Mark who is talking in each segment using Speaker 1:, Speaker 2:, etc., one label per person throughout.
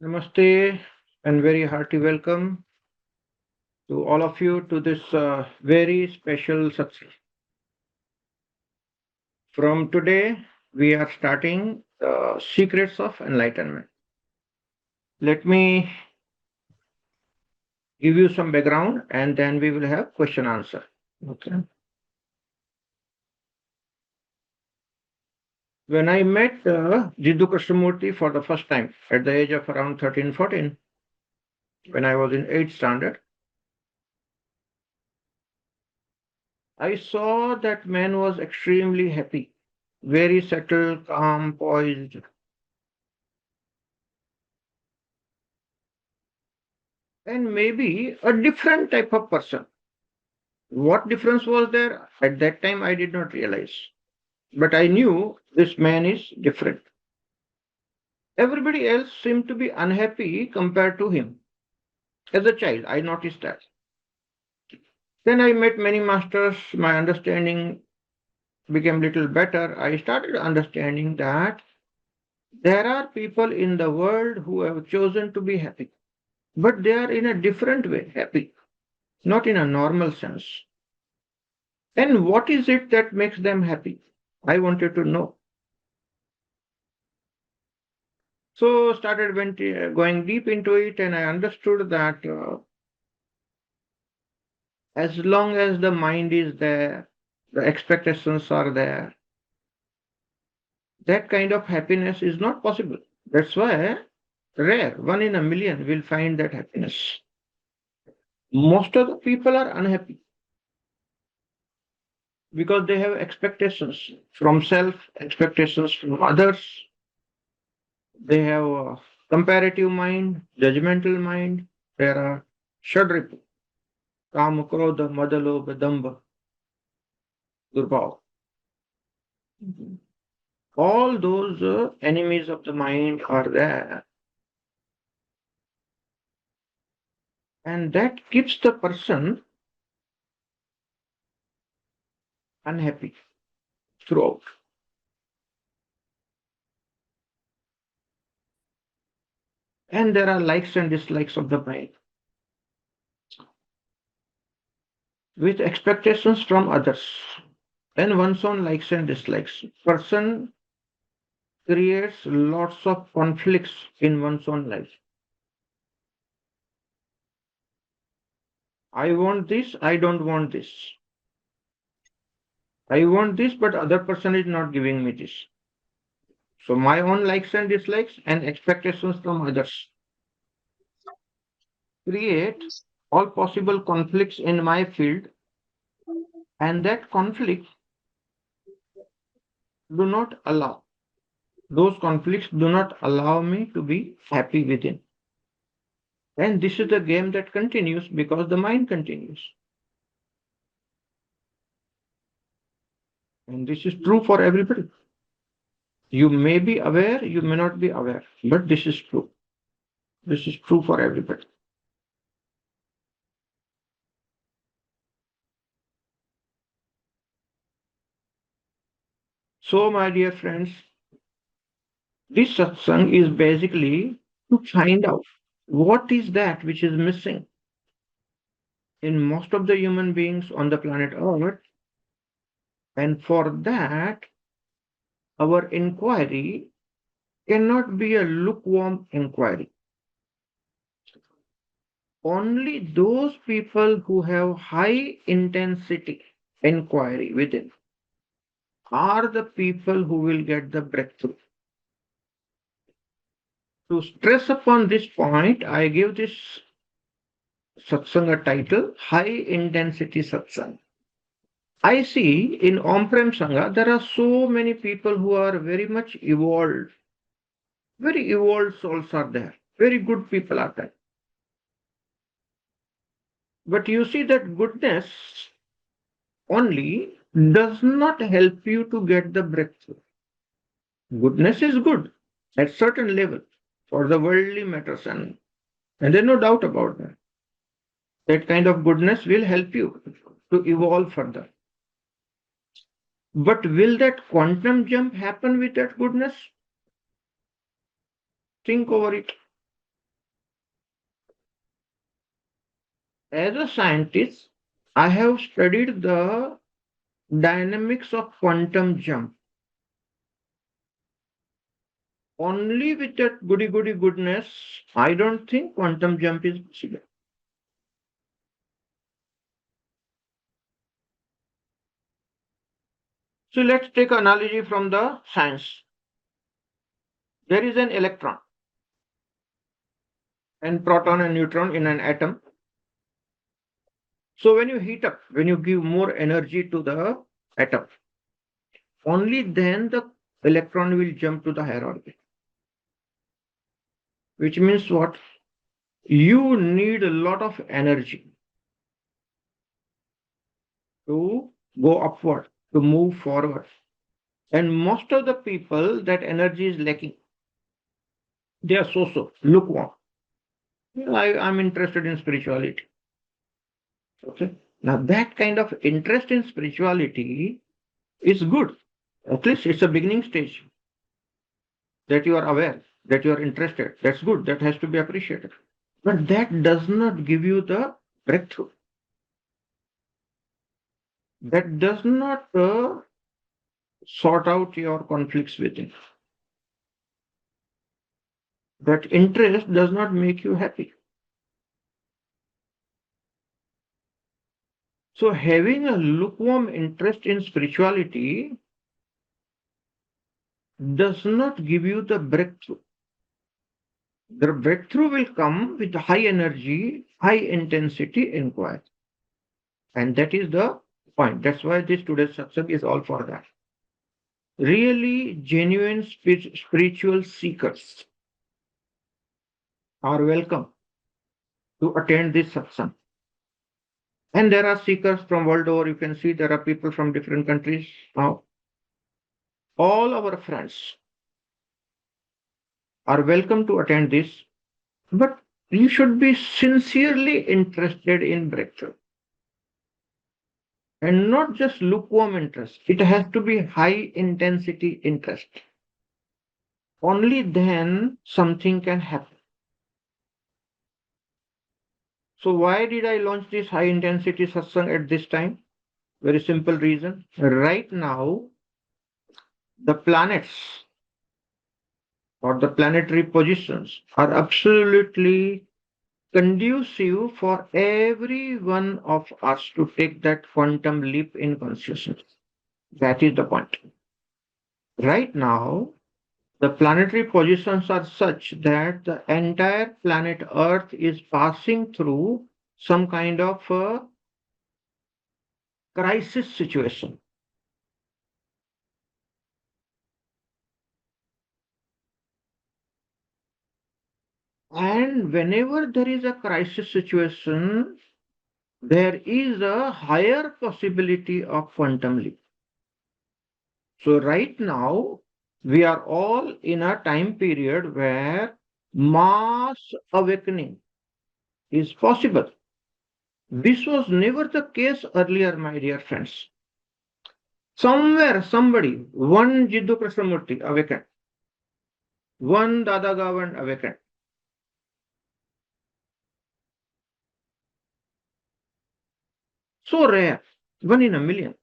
Speaker 1: Namaste and very hearty welcome to all of you to this very special satsang. From today, we are starting the secrets of enlightenment. Let me give you some background and then we will have question answer. Okay. When I met Jiddu Krishnamurti for the first time at the age of around 13, 14, when I was in 8th standard, I saw that man was extremely happy, very settled, calm, poised, and maybe a different type of person. What difference was there? At that time, I did not realize. But I knew this man is different. Everybody else seemed to be unhappy compared to him. As a child, I noticed that. Then I met many masters. My understanding became little better. I started understanding that there are people in the world who have chosen to be happy, but they are in a different way happy, not in a normal sense. And what is it that makes them happy? I wanted to know. So started going deep into it, and I understood that as long as the mind is there, the expectations are there, that kind of happiness is not possible. That's why rare, one in a million will find that happiness. Most of the people are unhappy because they have expectations from self, expectations from others. They have a comparative mind, judgmental mind. There are Shadripu, Kama, Krodha, Madaloba, Damba, Durbhav. All those enemies of the mind are there, and that keeps the person unhappy throughout. And there are likes and dislikes of the mind with expectations from others and one's own likes and dislikes. Person creates lots of conflicts in one's own life. I want this, I don't want this. I want this, but other person is not giving me this. So my own likes and dislikes and expectations from others create all possible conflicts in my field, and that conflict do not allow those conflicts do not allow me to be happy within. And this is the game that continues because the mind continues. And this is true for everybody. You may be aware, you may not be aware, but this is true. This is true for everybody. So, my dear friends, this satsang is basically to find out what is that which is missing in most of the human beings on the planet Earth. And for that, our inquiry cannot be a lukewarm inquiry. Only those people who have high intensity inquiry within are the people who will get the breakthrough. To stress upon this point, I give this satsang a title, High Intensity Satsang. I see in Om Prem Sangha, there are so many people who are very much evolved. Very evolved souls are there. Very good people are there. But you see that goodness only does not help you to get the breakthrough. Goodness is good at certain level for the worldly matters, and there's no doubt about that. That kind of goodness will help you to evolve further. But will that quantum jump happen with that goodness? Think over it. As a scientist, I have studied the dynamics of quantum jump. Only with that goody goody goodness, I don't think quantum jump is possible. So let's take analogy from the science. There is an electron and proton and neutron in an atom. So when you heat up, when you give more energy to the atom, only then the electron will jump to the higher orbit. Which means what? You need a lot of energy to go upward, to move forward. And most of the people, that energy is lacking. They are so lukewarm. I'm interested in spirituality. Okay. Now that kind of interest in spirituality is good. At least it's a beginning stage that you are aware, that you are interested. That's good. That has to be appreciated. But that does not give you the breakthrough. That does not sort out your conflicts within. That interest does not make you happy. So having a lukewarm interest in spirituality does not give you the breakthrough. The breakthrough will come with high energy, high intensity inquiry. And that is the point. That's why this today's satsang is all for that. Really genuine spiritual seekers are welcome to attend this satsang. And there are seekers from world over. You can see there are people from different countries now. All our friends are welcome to attend this, but you should be sincerely interested in breakthrough. And not just lukewarm interest. It has to be high intensity interest. Only then something can happen. So why did I launch this high intensity satsang at this time? Very simple reason. Right now, the planets or the planetary positions are absolutely conducive for every one of us to take that quantum leap in consciousness. That is the point. Right now, the planetary positions are such that the entire planet Earth is passing through some kind of a crisis situation. And whenever there is a crisis situation, there is a higher possibility of quantum leap. So right now, we are all in a time period where mass awakening is possible. This was never the case earlier, my dear friends. Somewhere, somebody, one Jiddu Krishnamurti awakened, one Dada Gavan awakened. So rare, one in a million.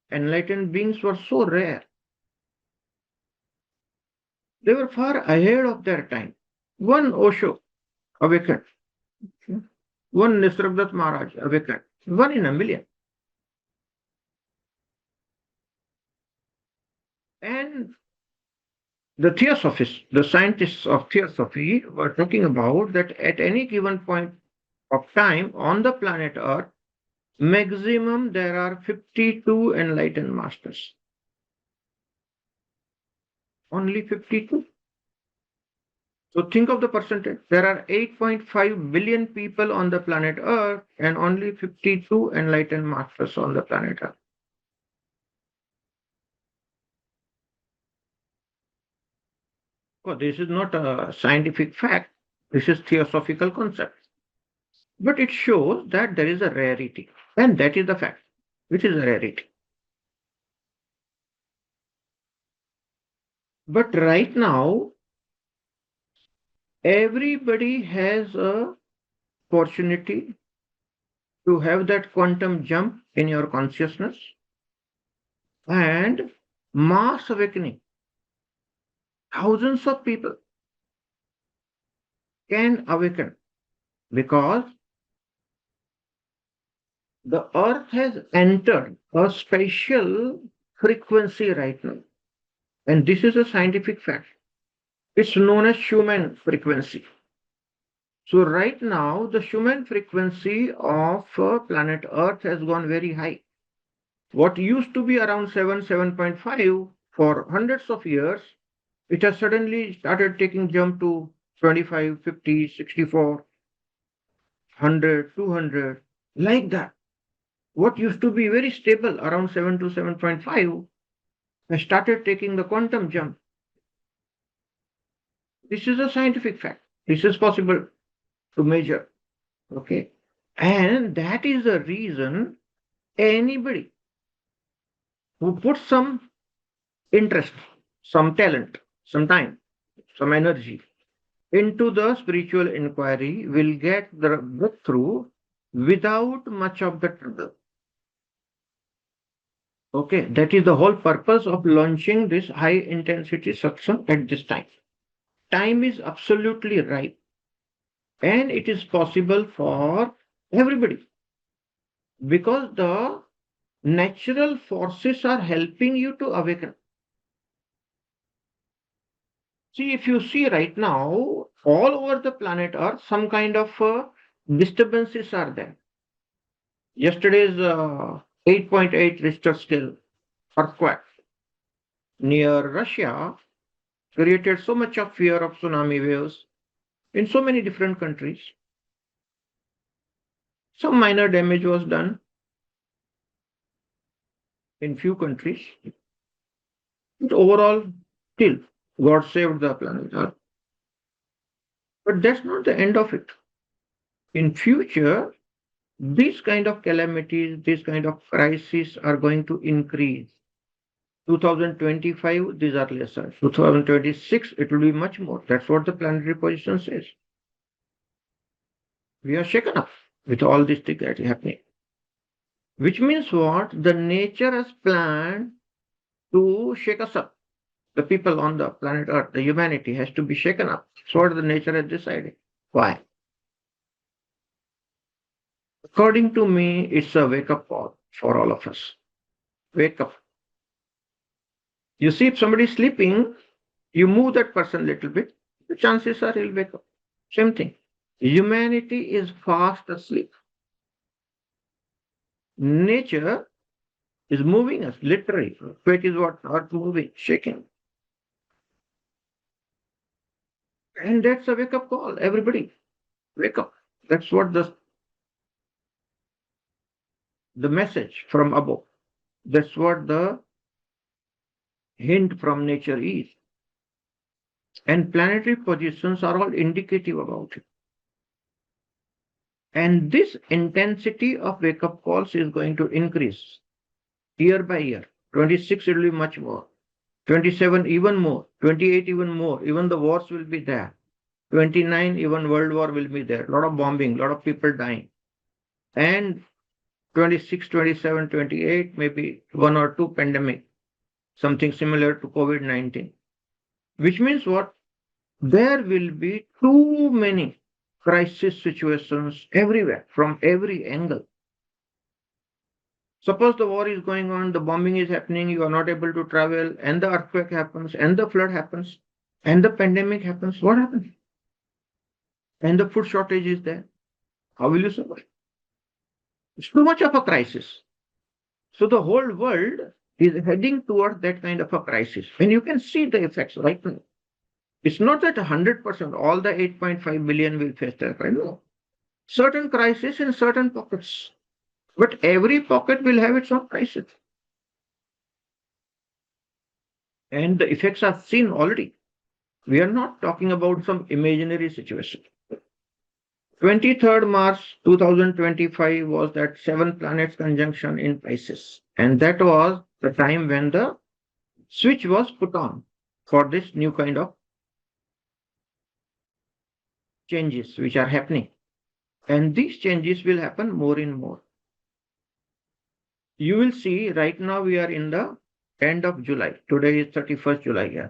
Speaker 1: Enlightened beings were so rare. They were far ahead of their time. One Osho awakened, one Nisargadatta Maharaj awakened, one in a million. And the theosophists, the scientists of theosophy, were talking about that at any given point of time on the planet Earth, maximum there are 52 enlightened masters. Only 52. So think of the percentage. There are 8.5 billion people on the planet Earth and only 52 enlightened masters on the planet Earth. Well, this is not a scientific fact. This is theosophical concept. But it shows that there is a rarity. And that is the fact, which is a rarity. But right now, everybody has a opportunity to have that quantum jump in your consciousness and mass awakening. Thousands of people can awaken because the earth has entered a special frequency right now. And this is a scientific fact. It's known as Schumann frequency. So right now, the Schumann frequency of planet Earth has gone very high. What used to be around 7, 7.5 for hundreds of years, it has suddenly started taking jump to 25, 50, 64, 100, 200, like that. What used to be very stable around 7 to 7.5 has started taking the quantum jump. This is a scientific fact. This is possible to measure. Okay. And that is the reason anybody who puts some interest, some talent, some time, some energy into the spiritual inquiry will get the breakthrough without much of the trouble. Okay, that is the whole purpose of launching this high intensity satsang at this time. Time is absolutely right, and it is possible for everybody because the natural forces are helping you to awaken. See, if you see right now, all over the planet Earth, some kind of disturbances are there. Yesterday's 8.8 Richter scale earthquake near Russia created so much of fear of tsunami waves in so many different countries. Some minor damage was done in few countries, but overall, still, God saved the planet Earth. But that's not the end of it. In future, these kind of calamities, these kind of crises are going to increase. 2025, these are lesser. 2026, it will be much more. That's what the planetary position says. We are shaken up with all these things that is happening. Which means what? The nature has planned to shake us up. The people on the planet Earth, the humanity has to be shaken up. That's what the nature has decided. Why? According to me, it's a wake-up call for all of us. Wake up. You see, if somebody is sleeping, you move that person a little bit, the chances are he'll wake up. Same thing. Humanity is fast asleep. Nature is moving us, literally. Quake is what? Earth moving, shaking. And that's a wake-up call. Everybody, wake up. That's what the message from above. That's what the hint from nature is. And planetary positions are all indicative about it. And this intensity of wake-up calls is going to increase year by year. 26 it will be much more. 27 even more. 28 even more. Even the wars will be there. 29 even world war will be there. A lot of bombing, a lot of people dying. And 26, 27, 28 maybe one or two pandemic. Something similar to COVID-19. Which means what? There will be too many crisis situations everywhere, from every angle. Suppose the war is going on, the bombing is happening, you are not able to travel, and the earthquake happens, and the flood happens, and the pandemic happens. What happens? And the food shortage is there. How will you survive? It's too much of a crisis. So the whole world is heading towards that kind of a crisis. And you can see the effects right now. It's not that 100% all the 8.5 billion will face that. I know. Certain crises in certain pockets. But every pocket will have its own crisis. And the effects are seen already. We are not talking about some imaginary situation. 23rd March 2025 was that 7 planets conjunction in Pisces. And that was the time when the switch was put on for this new kind of changes which are happening. And these changes will happen more and more. You will see right now we are in the end of July. Today is 31st July. Yeah.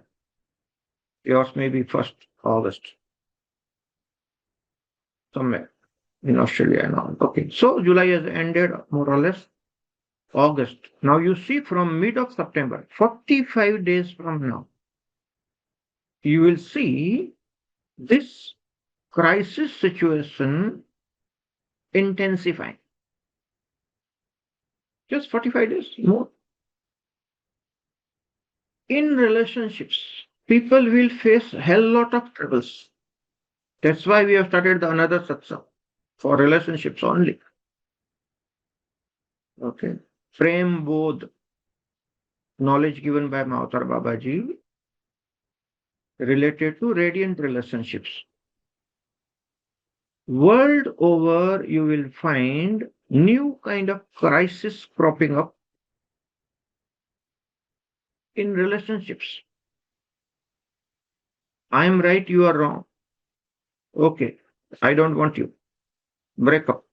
Speaker 1: Yours may be 1st August, somewhere in Australia and all. Okay. So July has ended more or less. August. Now you see from mid of September, 45 days from now, you will see this crisis situation intensifying. Just 45 days more. In relationships, people will face a hell lot of troubles. That's why we have started the another satsang for relationships only. Okay. Prem Bodh, knowledge given by Mautar Babaji, related to radiant relationships. World over, you will find new kind of crisis cropping up in relationships. I am right, you are wrong. Okay, I don't want you. Break up.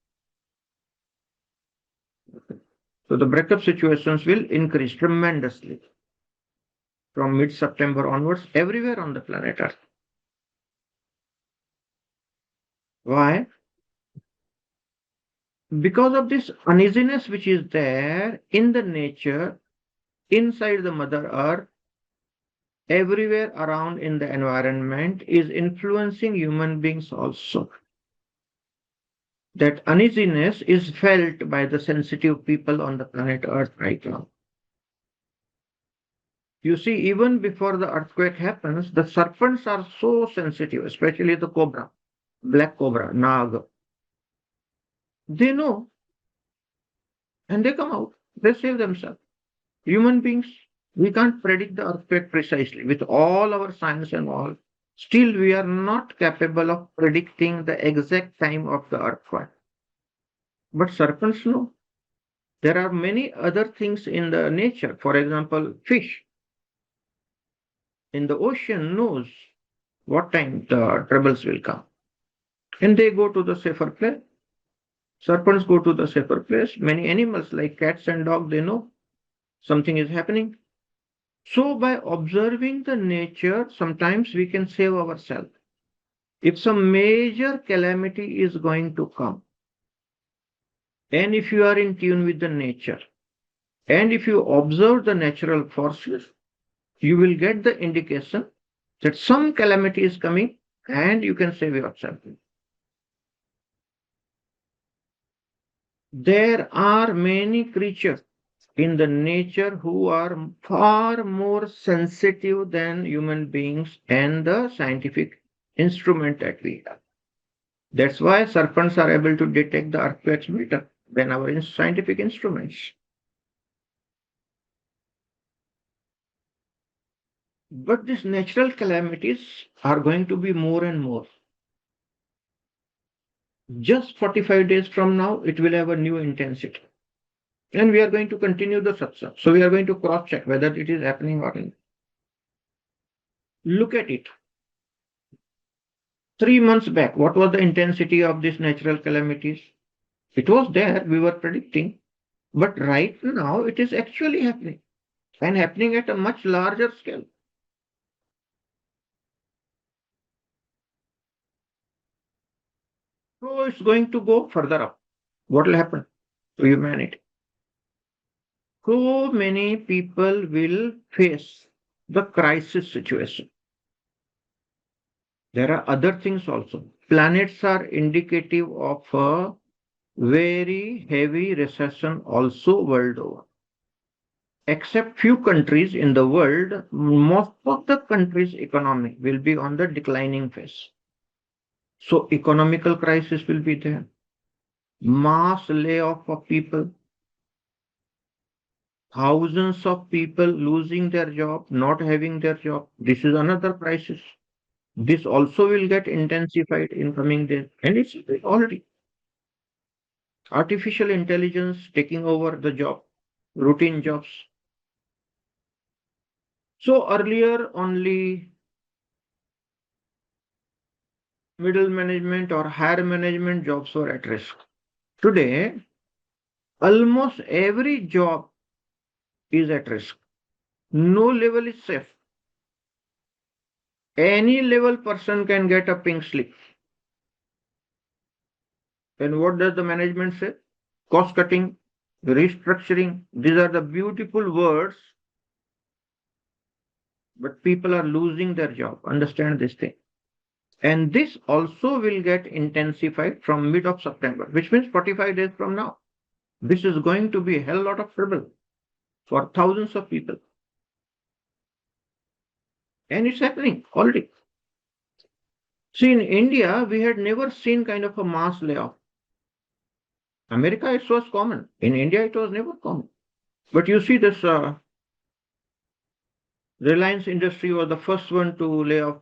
Speaker 1: So the breakup situations will increase tremendously from mid-September onwards everywhere on the planet Earth. Why? Because of this uneasiness which is there in the nature, inside the Mother Earth, everywhere around in the environment is influencing human beings also. That uneasiness is felt by the sensitive people on the planet Earth right now. You see, even before the earthquake happens, the serpents are so sensitive, especially the cobra, black cobra, nag. They know and they come out, they save themselves. Human beings, we can't predict the earthquake precisely with all our science and all. Still, we are not capable of predicting the exact time of the earthquake. But serpents know. There are many other things in the nature. For example, fish in the ocean knows what time the troubles will come. And they go to the safer place. Serpents go to the safer place. Many animals like cats and dogs, they know something is happening. So by observing the nature, sometimes we can save ourselves. If some major calamity is going to come, and if you are in tune with the nature, and if you observe the natural forces, you will get the indication that some calamity is coming and you can save yourself. There are many creatures in the nature who are far more sensitive than human beings and the scientific instrument that we have. That's why serpents are able to detect the earthquakes better than our scientific instruments. But these natural calamities are going to be more and more. Just 45 days from now, it will have a new intensity. And we are going to continue the satsang. So we are going to cross check whether it is happening or not. Look at it. 3 months back, what was the intensity of these natural calamities? It was there, we were predicting. But right now, it is actually happening and happening at a much larger scale. So it's going to go further up. What will happen to humanity? So many people will face the crisis situation. There are other things also. Planets are indicative of a very heavy recession also world over. Except few countries in the world, most of the countries' economy will be on the declining phase. So economical crisis will be there. Mass layoff of people. Thousands of people losing their job, not having their job. This is another crisis. This also will get intensified in coming days. And it's already artificial intelligence taking over the job, routine jobs. So earlier only middle management or higher management jobs were at risk. Today, almost every job is at risk. No level is safe. Any level person can get a pink slip. And what does the management say? Cost cutting, restructuring. These are the beautiful words, but people are losing their job. Understand this thing. And this also will get intensified from mid of September, which means 45 days from now. This is going to be a hell lot of trouble for thousands of people. And it's happening already. See, in India, we had never seen kind of a mass layoff. America, it was common. In India, it was never common. But you see, this Reliance Industry was the first one to lay off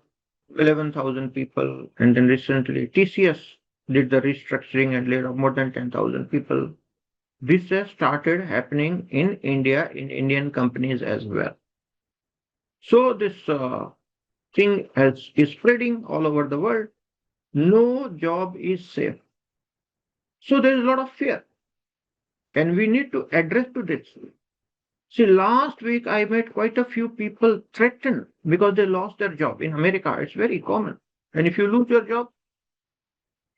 Speaker 1: 11,000 people. And then recently, TCS did the restructuring and laid off more than 10,000 people. This has started happening in India, in Indian companies as well. So this thing is spreading all over the world. No job is safe. So there is a lot of fear. And we need to address to this. See, last week I met quite a few people threatened because they lost their job. In America, it's very common. And if you lose your job,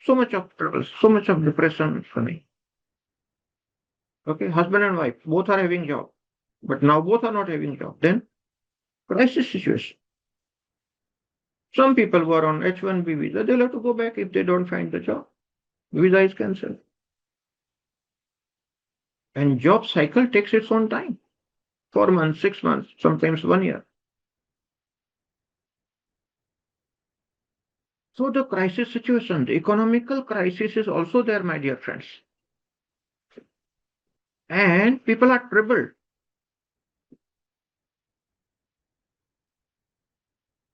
Speaker 1: so much of trouble, so much of depression for me. Okay, husband and wife, both are having job. But now both are not having job. Then crisis situation. Some people were on H-1B visa. They'll have to go back if they don't find the job. Visa is cancelled. And job cycle takes its own time. 4 months, 6 months, sometimes 1 year. So the crisis situation, the economical crisis is also there, my dear friends. And people are troubled.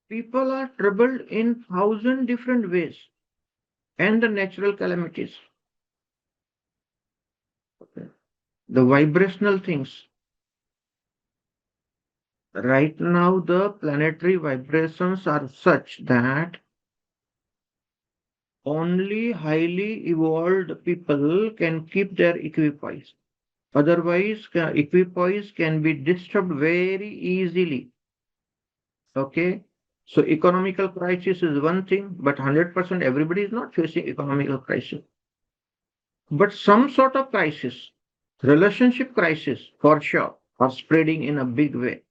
Speaker 1: People are troubled in 1,000 different ways. And the natural calamities. Okay. The vibrational things. Right now, the planetary vibrations are such that only highly evolved people can keep their equipoise. Otherwise, equipoise can be disturbed very easily. Okay. So economical crisis is one thing, but 100% everybody is not facing economical crisis. But some sort of crisis, relationship crisis for sure, are spreading in a big way.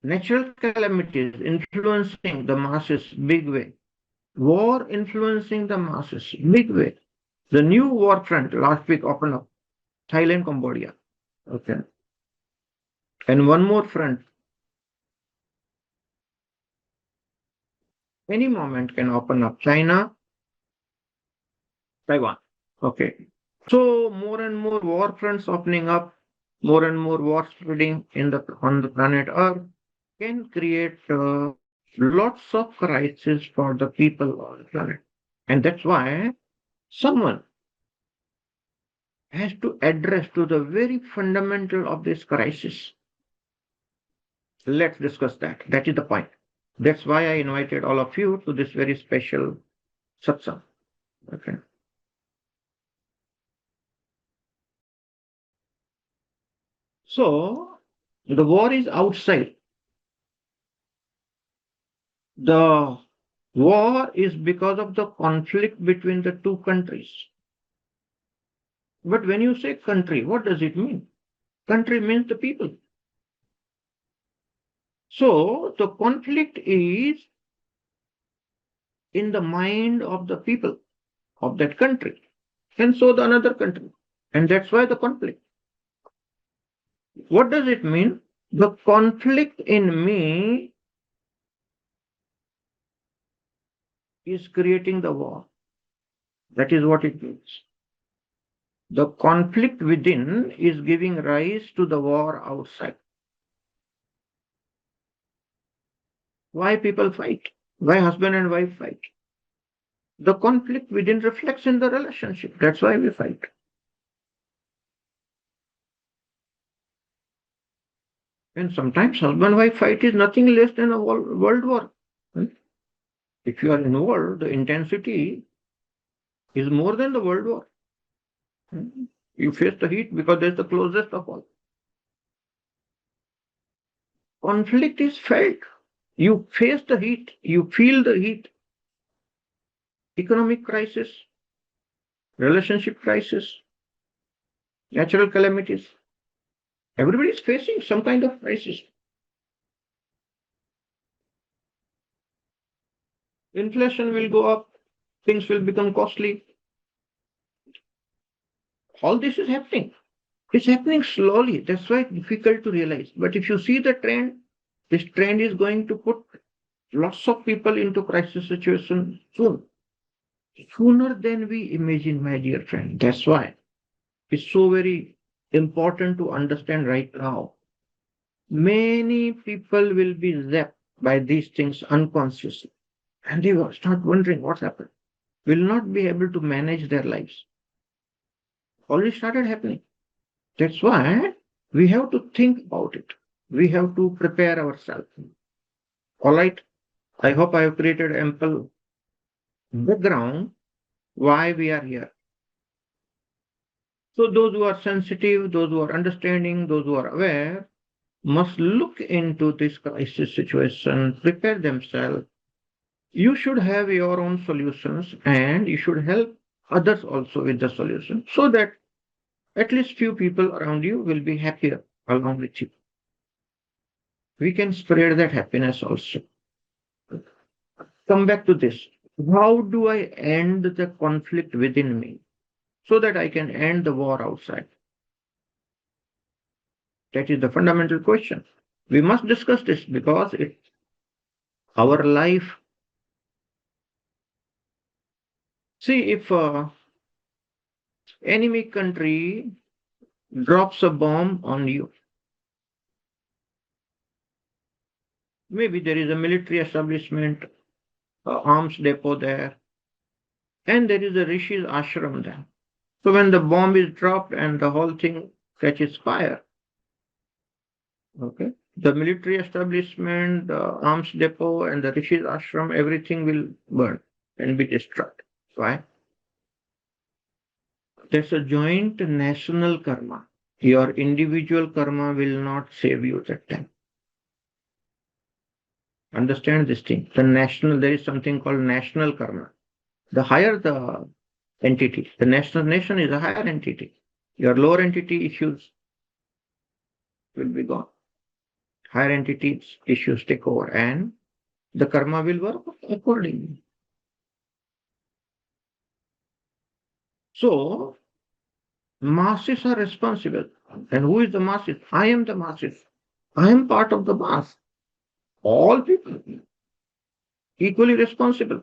Speaker 1: Natural calamities influencing the masses big way. War influencing the masses big way. The new war front last week opened up. Thailand, Cambodia. Okay. And one more front. Any moment can open up. China, Taiwan. Okay. So more and more war fronts opening up, more and more war spreading on the planet Earth can create lots of crises for the people on the planet. And that's why someone has to address to the very fundamental of this crisis. Let's discuss that. That is the point. That's why I invited all of you to this very special satsang. Okay. So the war is outside. The war is because of the conflict between the two countries. But when you say country, what does it mean? Country means the people. So the conflict is in the mind of the people of that country, and so the another country. And that's why the conflict. What does it mean? The conflict in me is creating the war. That is what it means. The conflict within is giving rise to the war outside. Why people fight? Why husband and wife fight? The conflict within reflects in the relationship. That's why we fight. And sometimes husband wife fight is nothing less than a world war. Hmm? If you are involved, the intensity is more than the world war. You face the heat because that's the closest of all. Conflict is felt. You face the heat, you feel the heat. Economic crisis, relationship crisis, natural calamities. Everybody is facing some kind of crisis. Inflation will go up, things will become costly. All this is happening. It's happening slowly. That's why it's difficult to realize. But if you see the trend, this trend is going to put lots of people into crisis situation soon. Sooner than we imagine, my dear friend. That's why it's so very important to understand right now. Many people will be zapped by these things unconsciously. And they will start wondering what's happened. Will not be able to manage their lives. Already started happening. That's why we have to think about it. We have to prepare ourselves. All right. I hope I have created ample background why we are here. So those who are sensitive, those who are understanding, those who are aware must look into this crisis situation, prepare themselves. You should have your own solutions and you should help others also with the solution so that at least few people around you will be happier along with you. We can spread that happiness also. Come back to this. How do I end the conflict within me so that I can end the war outside? That is the fundamental question. We must discuss this because it's our life. See, if enemy country drops a bomb on you, maybe there is a military establishment, arms depot there, and there is a Rishi's ashram there. So when the bomb is dropped and the whole thing catches fire, okay, the military establishment, the arms depot, and the Rishi's ashram, everything will burn and be destroyed. Why? That's a joint national karma. Your individual karma will not save you that time. Understand this thing. There is something called national karma. The higher the entity, the national nation is a higher entity. Your lower entity issues will be gone. Higher entities issues take over and the karma will work accordingly. So masses are responsible. And who is the masses? I am the masses. I am part of the mass. All people equally responsible.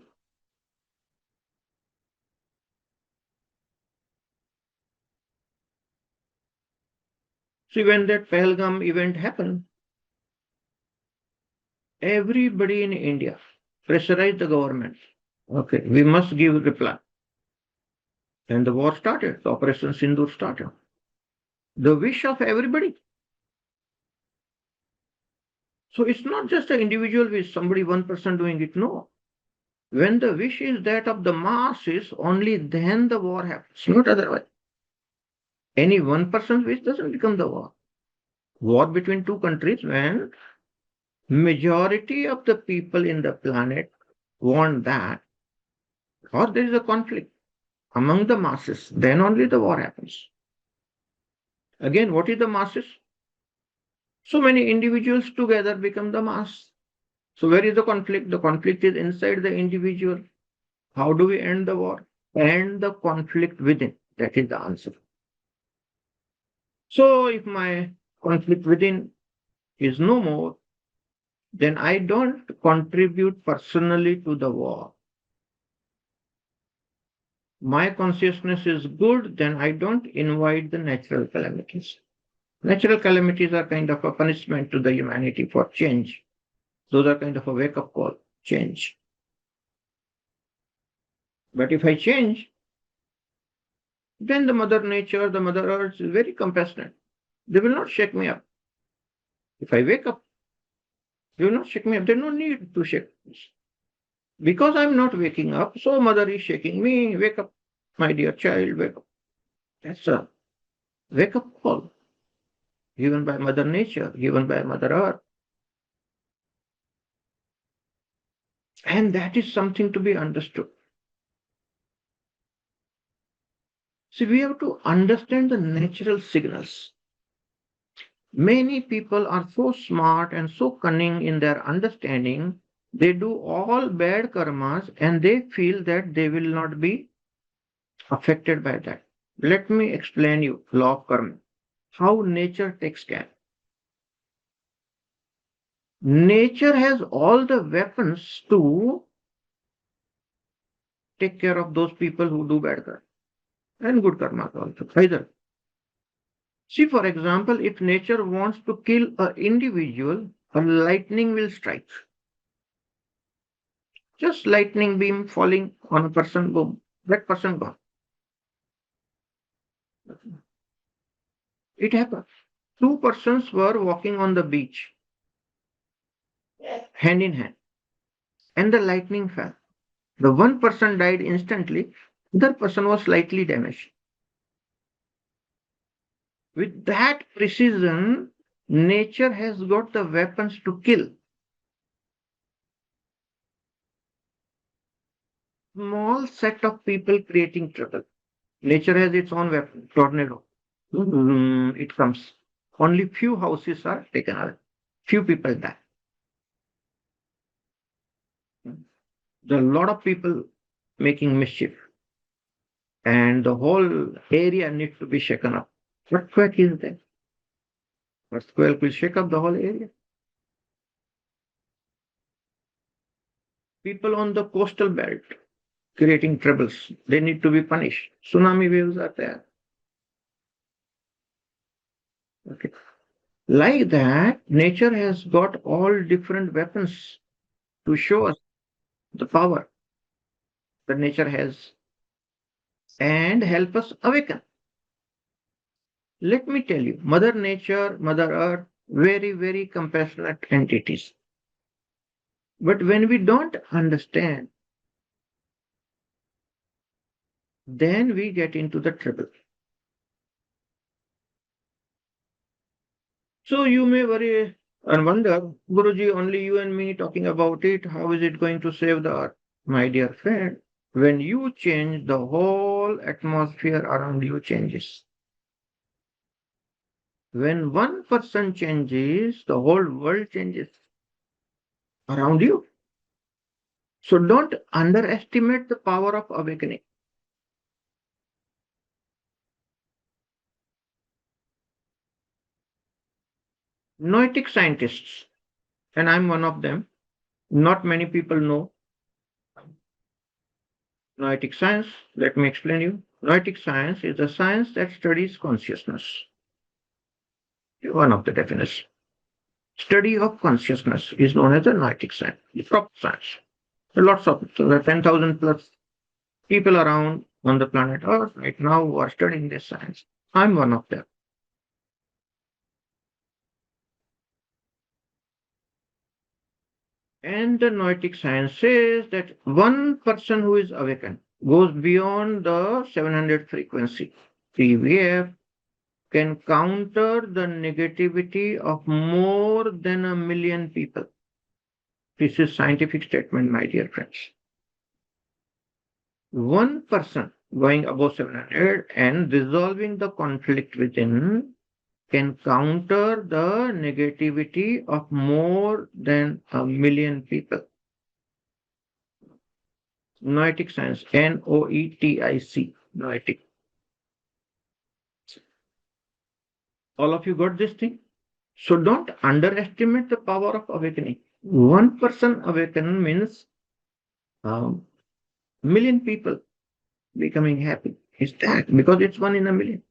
Speaker 1: See, when that Pahalgam event happened, everybody in India pressurized the government. Okay, we must give reply. And the war started. The Operation Sindoor started. The wish of everybody. So it's not just an individual wish, somebody, one person doing it. No. When the wish is that of the masses, only then the war happens, not otherwise. Any one person's wish doesn't become the war. War between two countries when majority of the people in the planet want that, or there is a conflict among the masses, then only the war happens. Again, what is the masses? So many individuals together become the mass. So where is the conflict? The conflict is inside the individual. How do we end the war? End the conflict within. That is the answer. So if my conflict within is no more, then I don't contribute personally to the war. My consciousness is good, then I don't invite the natural calamities. Natural calamities are kind of a punishment to the humanity for change. Those are kind of a wake-up call, change. But if I change, then the Mother Nature, the Mother Earth is very compassionate. They will not shake me up. If I wake up, they will not shake me up. There's no need to shake me. Because I'm not waking up, so mother is shaking me, wake up, my dear child, wake up. That's a wake up call given by Mother Nature, given by Mother Earth. And that is something to be understood. See, we have to understand the natural signals. Many people are so smart and so cunning in their understanding, they do all bad karmas and they feel that they will not be affected by that. Let me explain you law of karma, how nature takes care. Nature has all the weapons to take care of those people who do bad karma and good karma also. Either. See, for example, if nature wants to kill an individual, a lightning will strike. Just lightning beam falling on a person, boom, that person gone. It happened. Two persons were walking on the beach, hand in hand, and the lightning fell. The one person died instantly, the other person was slightly damaged. With that precision, nature has got the weapons to kill. Small set of people creating trouble. Nature has its own weapon, tornado. It comes. Only few houses are taken away. Few people die. There are a lot of people making mischief, and the whole area needs to be shaken up. Earthquake is there. Earthquake will shake up the whole area. People on the coastal belt creating troubles, they need to be punished. Tsunami waves are there. Okay. Like that, nature has got all different weapons to show us the power that nature has and help us awaken. Let me tell you, Mother Nature, Mother Earth, very, very compassionate entities. But when we don't understand, then we get into the trouble. So you may worry and wonder, Guruji, only you and me talking about it, how is it going to save the earth? My dear friend, when you change, the whole atmosphere around you changes. When one person changes, the whole world changes around you. So don't underestimate the power of awakening. Noetic scientists, and I'm one of them, not many people know noetic science. Let me explain you. Noetic science is a science that studies consciousness. One of the definitions. Study of consciousness is known as the noetic science, the top science. There are lots of 10,000 plus people around on the planet Earth right now who are studying this science. I'm one of them. And the noetic science says that one person who is awakened goes beyond the 700 frequency, TVF, can counter the negativity of more than 1 million people. This is scientific statement, my dear friends. One person going above 700 and resolving the conflict within can counter the negativity of more than 1 million people. Noetic science, Noetic, noetic. All of you got this thing? So don't underestimate the power of awakening. One person awaken means 1 million people becoming happy. Is that because it's 1 in 1 million?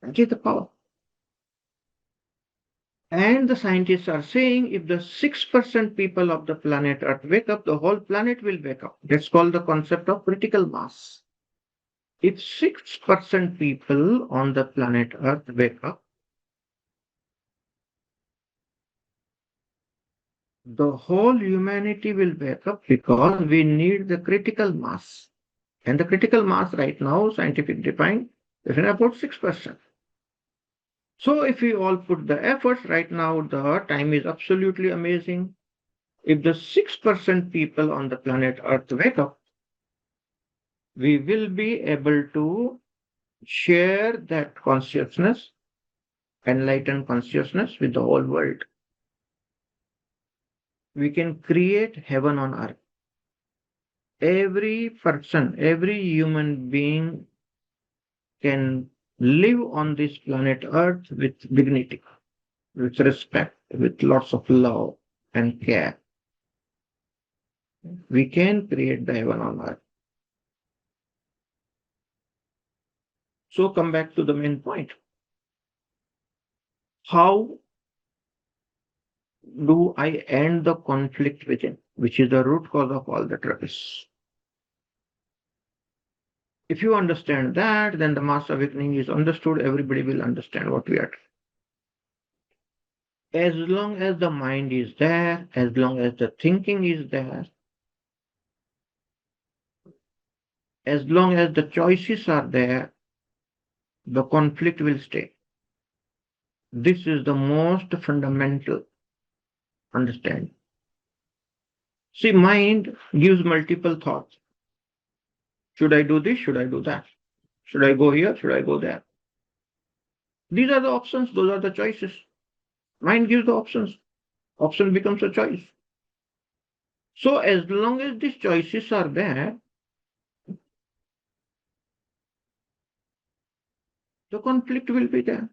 Speaker 1: That is the power. And the scientists are saying if the 6% people of the planet Earth wake up, the whole planet will wake up. That's called the concept of critical mass. If 6% people on the planet Earth wake up, The whole humanity will wake up because we need the critical mass. And the critical mass right now, scientific defined, is about 6%. So if we all put the efforts right now, the time is absolutely amazing. If the 6% people on the planet Earth wake up, we will be able to share that consciousness, enlightened consciousness with the whole world. We can create heaven on earth. Every person, every human being can live on this planet Earth with dignity, with respect, with lots of love and care. We can create the heaven on earth. So come back to the main point. How do I end the conflict within, which is the root cause of all the troubles? If you understand that, then the mass awakening is understood. Everybody will understand what we are doing. As long as the mind is there, as long as the thinking is there, as long as the choices are there, the conflict will stay. This is the most fundamental understanding. See, mind gives multiple thoughts. Should I do this? Should I do that? Should I go here? Should I go there? These are the options. Those are the choices. Mind gives the options. Option becomes a choice. So as long as these choices are there, the conflict will be there.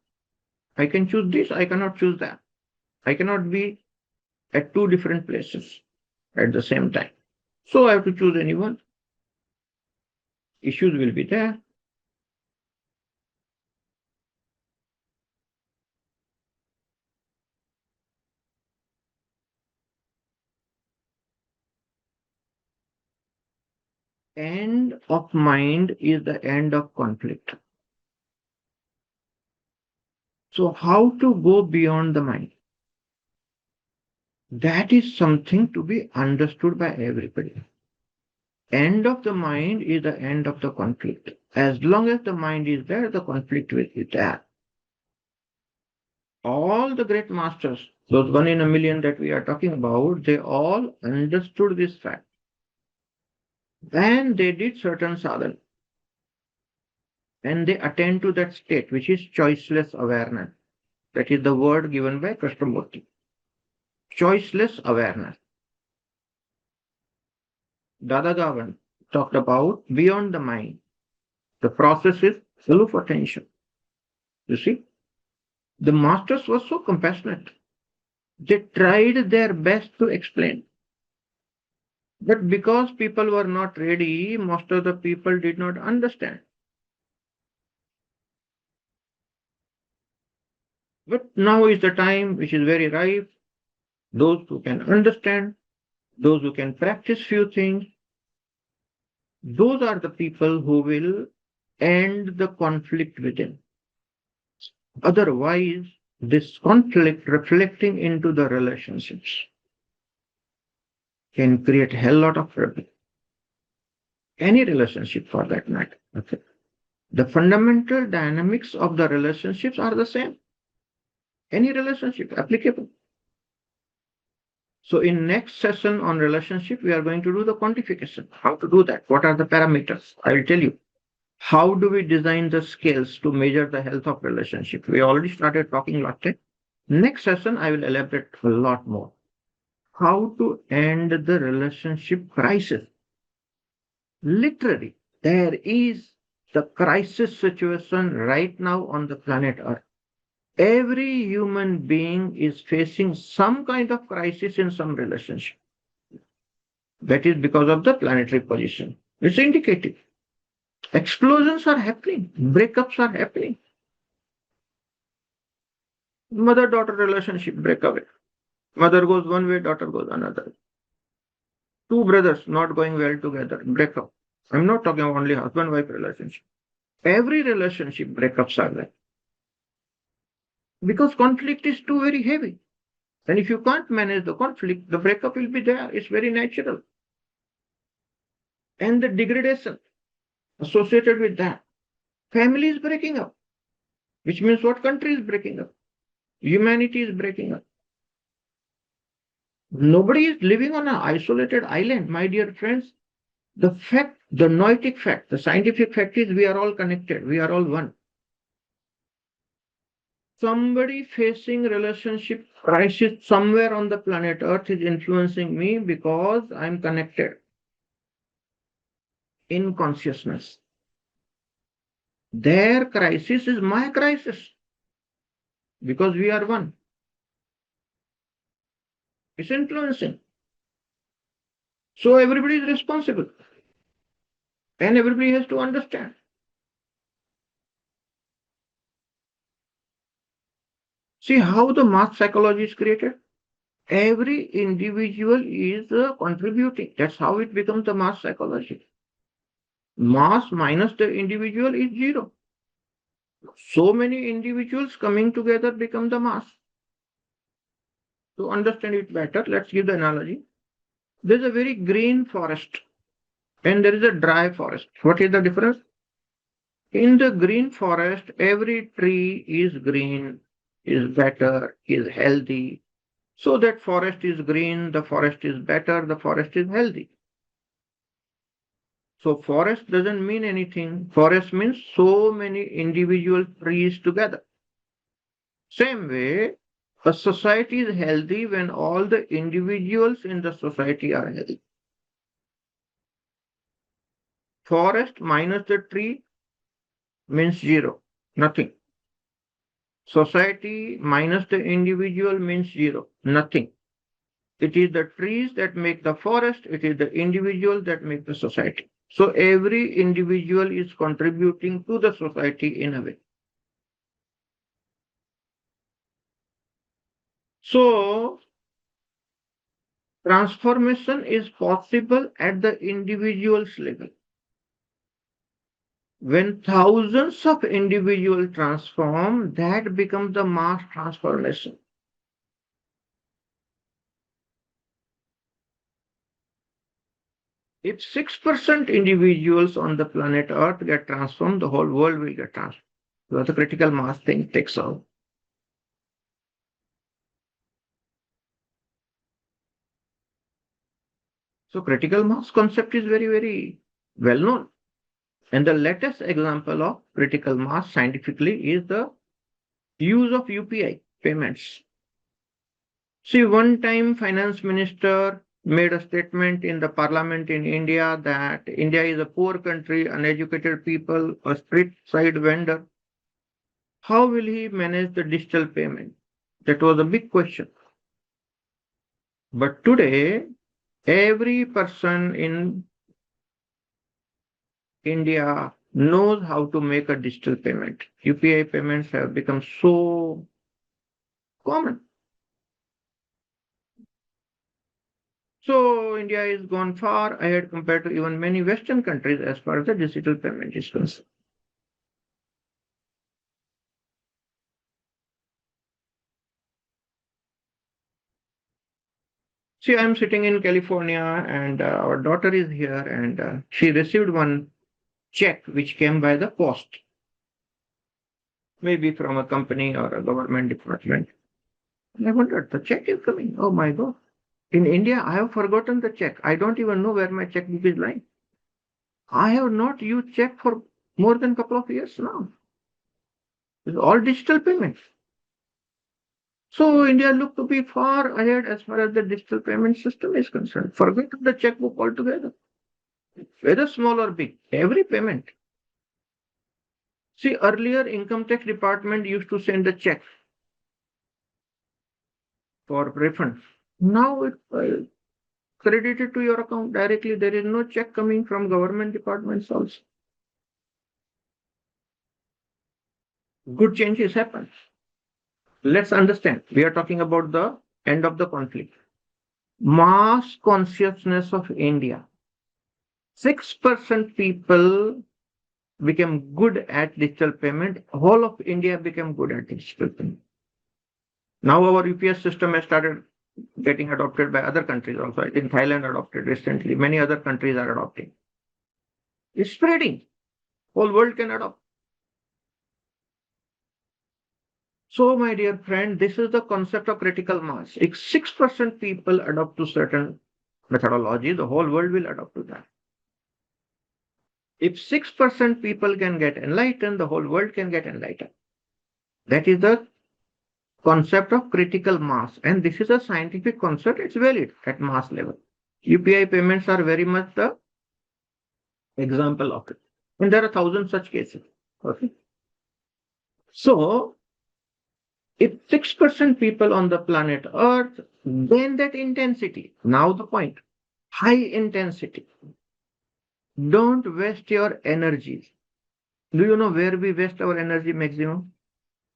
Speaker 1: I can choose this. I cannot choose that. I cannot be at two different places at the same time. So I have to choose any one. Issues will be there. End of mind is the end of conflict. So how to go beyond the mind? That is something to be understood by everybody. End of the mind is the end of the conflict. As long as the mind is there, the conflict will be there. All the great masters, those 1 in a million that we are talking about, they all understood this fact. And they did certain sadhana. And they attend to that state, which is choiceless awareness. That is the word given by Krishnamurti. Choiceless awareness. Dada Gavan talked about beyond the mind. The process is full of attention. You see, the masters were so compassionate. They tried their best to explain. But because people were not ready, most of the people did not understand. But now is the time which is very ripe. Those who can understand, those who can practice few things, those are the people who will end the conflict within. Otherwise, this conflict reflecting into the relationships can create a hell lot of trouble. Any relationship for that matter. Okay. The fundamental dynamics of the relationships are the same. Any relationship applicable. So in next session on relationship, we are going to do the quantification. How to do that? What are the parameters? I will tell you. How do we design the scales to measure the health of relationship? We already started talking last time. Next session, I will elaborate a lot more. How to end the relationship crisis. Literally, there is the crisis situation right now on the planet Earth. Every human being is facing some kind of crisis in some relationship. That is because of the planetary position. It's indicative. Explosions are happening, breakups are happening. Mother-daughter relationship break away. Mother goes one way, daughter goes another. Two brothers not going well together, break up. I'm not talking only husband-wife relationship. Every relationship breakups are there. Because conflict is too very heavy. And if you can't manage the conflict, the breakup will be there. It's very natural. And the degradation associated with that. Family is breaking up, which means what? Country is breaking up. Humanity is breaking up. Nobody is living on an isolated island, my dear friends. The fact, the noetic fact, the scientific fact is we are all connected. We are all one. Somebody facing relationship crisis somewhere on the planet Earth is influencing me because I'm connected in consciousness. Their crisis is my crisis because we are one. It's influencing. So everybody is responsible and everybody has to understand. See how the mass psychology is created? Every individual is contributing. That's how it becomes the mass psychology. Mass minus the individual is zero. So many individuals coming together become the mass. To understand it better, let's give the analogy. There's a very green forest and there is a dry forest. What is the difference? In the green forest, every tree is green, is better, is healthy. So that forest is green, the forest is better, the forest is healthy. So forest doesn't mean anything. Forest means so many individual trees together. Same way, a society is healthy when all the individuals in the society are healthy. Forest minus the tree means zero, nothing. Society minus the individual means zero, nothing. It is the trees that make the forest, it is the individual that make the society. So every individual is contributing to the society in a way. So transformation is possible at the individual's level. When thousands of individuals transform, that becomes the mass transformation. If 6% individuals on the planet Earth get transformed, the whole world will get transformed. So the critical mass thing takes off. So critical mass concept is very, very well known. And the latest example of critical mass scientifically is the use of UPI payments. See, one time finance minister made a statement in the parliament in India that India is a poor country, uneducated people, a street side vendor. How will he manage the digital payment? That was a big question. But today, every person in India knows how to make a digital payment. UPI payments have become so common. So India is gone far ahead compared to even many Western countries as far as the digital payment is concerned. See, I'm sitting in California and our daughter is here and she received one check which came by the post, maybe from a company or a government department. And I wondered, the check is coming. Oh my God. In India, I have forgotten the check. I don't even know where my checkbook is lying. I have not used check for more than a couple of years now. It's all digital payments. So India looked to be far ahead as far as the digital payment system is concerned. Forget the checkbook altogether. Whether small or big, every payment. See, earlier income tax department used to send a check for refund. Now it's credited to your account directly. There is no check coming from government departments also. Good changes happen. Let's understand. We are talking about the end of the conflict. Mass consciousness of India. 6% people became good at digital payment. Whole of India became good at digital payment. Now our UPS system has started getting adopted by other countries also. I think Thailand adopted recently. Many other countries are adopting. It's spreading. Whole world can adopt. So, my dear friend, this is the concept of critical mass. If 6% people adopt to certain methodology, the whole world will adopt to that. If 6% people can get enlightened, the whole world can get enlightened. That is the concept of critical mass. And this is a scientific concept. It's valid at mass level. UPI payments are very much the example of it. And there are thousands such cases. Okay. So, if 6% people on the planet Earth gain that intensity, now the point, high intensity, don't waste your energies. Do you know where we waste our energy maximum?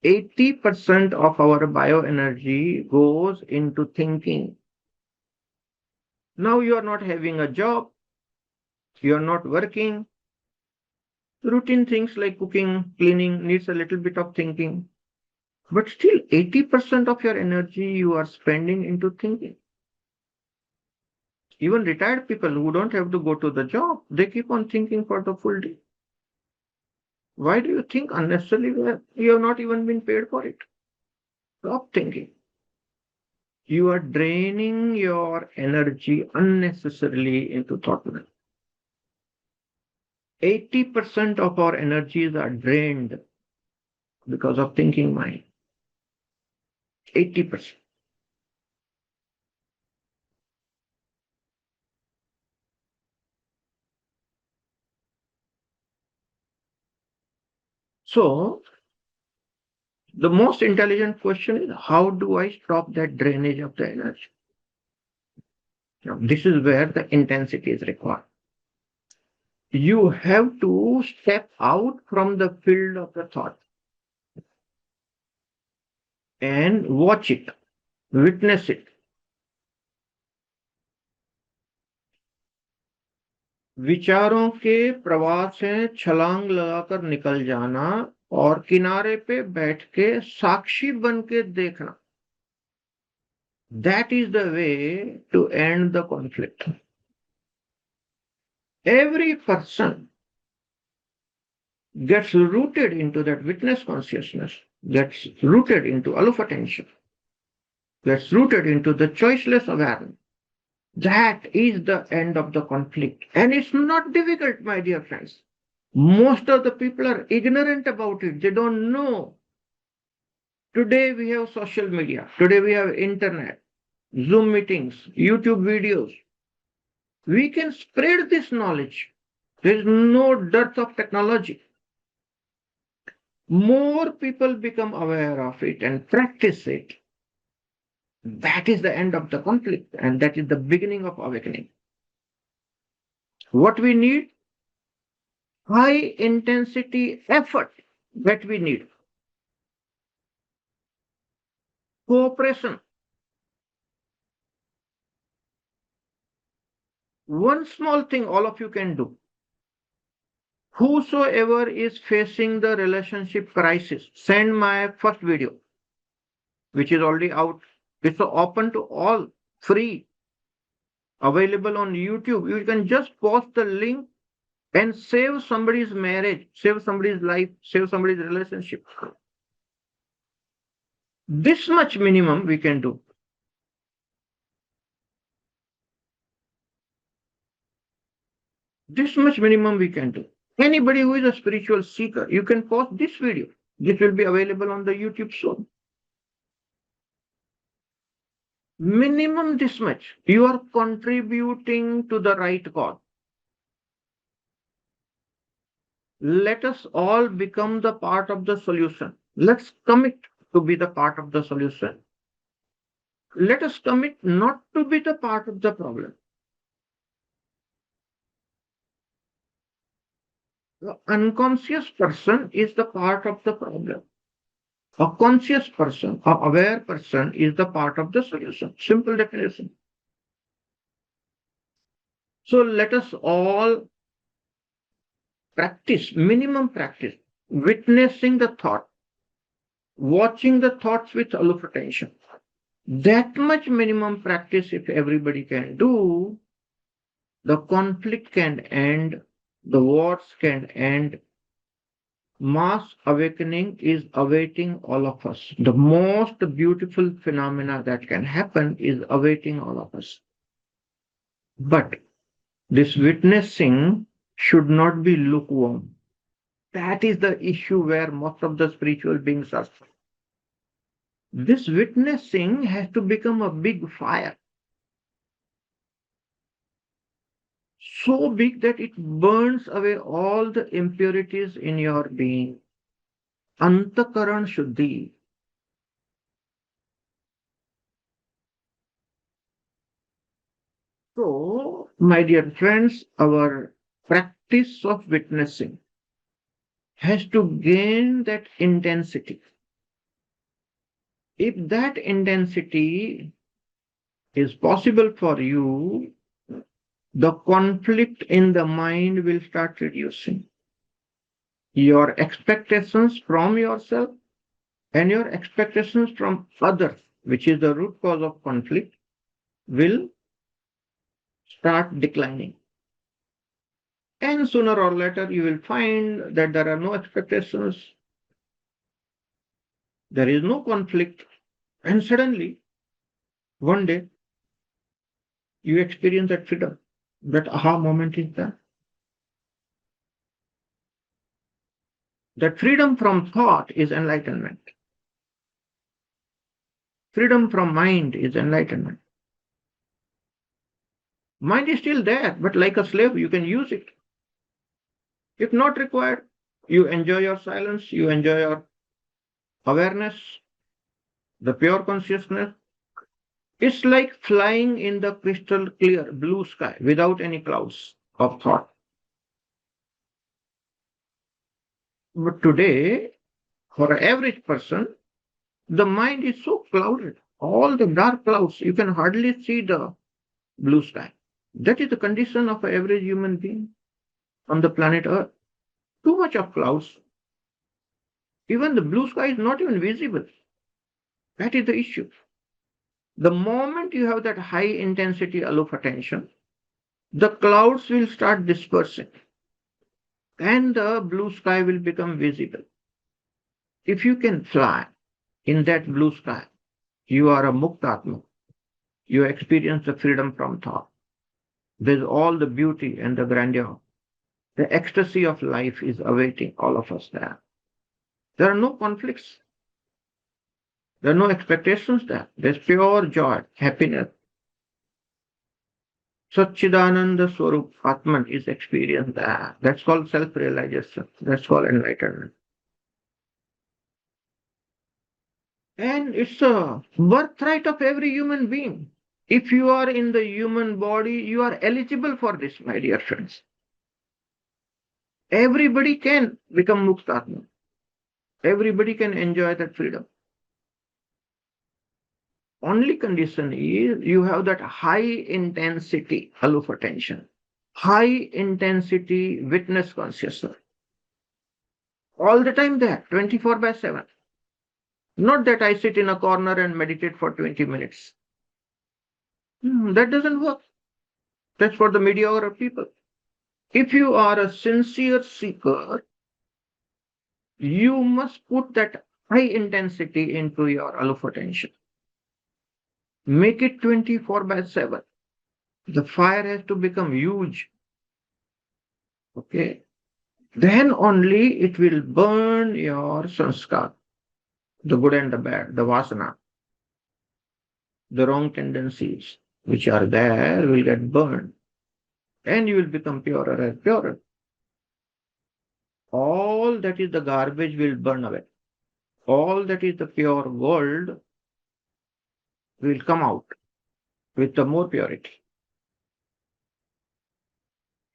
Speaker 1: 80% of our bioenergy goes into thinking. Now you are not having a job, you are not working. Routine things like cooking, cleaning needs a little bit of thinking. But still, 80% of your energy you are spending into thinking. Even retired people who don't have to go to the job, they keep on thinking for the full day. Why do you think unnecessarily where you have not even been paid for it? Stop thinking. You are draining your energy unnecessarily into thought. 80% of our energies are drained because of thinking mind. 80%. So, the most intelligent question is how do I stop that drainage of the energy? Now, this is where the intensity is required. You have to step out from the field of the thought and watch it, witness it. विचारों के प्रवाह से छलांग लगाकर निकल जाना और किनारे पे बैठ के साक्षी बन के देखना. That is the way to end the conflict. Every person gets rooted into that witness consciousness, gets rooted into alpha attention, gets rooted into the choiceless awareness. That is the end of the conflict. And it's not difficult, my dear friends. Most of the people are ignorant about it. They don't know. Today we have social media. Today we have internet, Zoom meetings, YouTube videos. We can spread this knowledge. There is no dearth of technology. More people become aware of it and practice it. That is the end of the conflict, and that is the beginning of awakening. What we need? High intensity effort that we need. Cooperation. One small thing all of you can do. Whosoever is facing the relationship crisis, send my first video, which is already out. It's open to all, free, available on YouTube. You can just post the link and save somebody's marriage, save somebody's life, save somebody's relationship. This much minimum we can do. This much minimum we can do. Anybody who is a spiritual seeker, you can post this video. This will be available on the YouTube soon. Minimum this much. You are contributing to the right cause. Let us all become the part of the solution. Let's commit to be the part of the solution. Let us commit not to be the part of the problem. The unconscious person is the part of the problem. A conscious person, a aware person is the part of the solution. Simple definition. So let us all practice, minimum practice, witnessing the thought watching the thoughts with aloof attention. That much minimum practice, if everybody can do, the conflict can end, the wars can end. Mass awakening is awaiting all of us. The most beautiful phenomena that can happen is awaiting all of us. But this witnessing should not be lukewarm. That is the issue where most of the spiritual beings are. This witnessing has to become a big fire. So big that it burns away all the impurities in your being. Antakaran Shuddhi. So, my dear friends, our practice of witnessing has to gain that intensity. If that intensity is possible for you, the conflict in the mind will start reducing. Your expectations from yourself and your expectations from others, which is the root cause of conflict, will start declining. And sooner or later, you will find that there are no expectations, there is no conflict, and suddenly, one day, you experience that freedom. That aha moment is there. That freedom from thought is enlightenment. Freedom from mind is enlightenment. Mind is still there, but like a slave, you can use it. If not required, you enjoy your silence, you enjoy your awareness, the pure consciousness. It's like flying in the crystal clear blue sky without any clouds of thought. But today, for an average person, the mind is so clouded. All the dark clouds, you can hardly see the blue sky. That is the condition of an average human being on the planet Earth. Too much of clouds. Even the blue sky is not even visible. That is the issue. The moment you have that high intensity aloof attention, the clouds will start dispersing and the blue sky will become visible. If you can fly in that blue sky, you are a muktatma. You experience the freedom from thought. There's all the beauty and the grandeur. The ecstasy of life is awaiting all of us there. There are no conflicts. There are no expectations there. There's pure joy, happiness. Satchidananda Swarup Atman is experienced there. That's called self-realization. That's called enlightenment. And it's a birthright of every human being. If you are in the human body, you are eligible for this, my dear friends. Everybody can become Muktatma. Everybody can enjoy that freedom. Only condition is you have that high intensity aloof attention, high intensity witness consciousness. All the time there, 24/7. Not that I sit in a corner and meditate for 20 minutes. That doesn't work. That's for the mediocre people. If you are a sincere seeker, you must put that high intensity into your aloof attention. Make it 24/7. The fire has to become huge. Okay. Then only it will burn your sanskar, the good and the bad, the vasana, the wrong tendencies which are there will get burned. And you will become purer and purer. All that is the garbage will burn away. All that is the pure gold will come out with the more purity.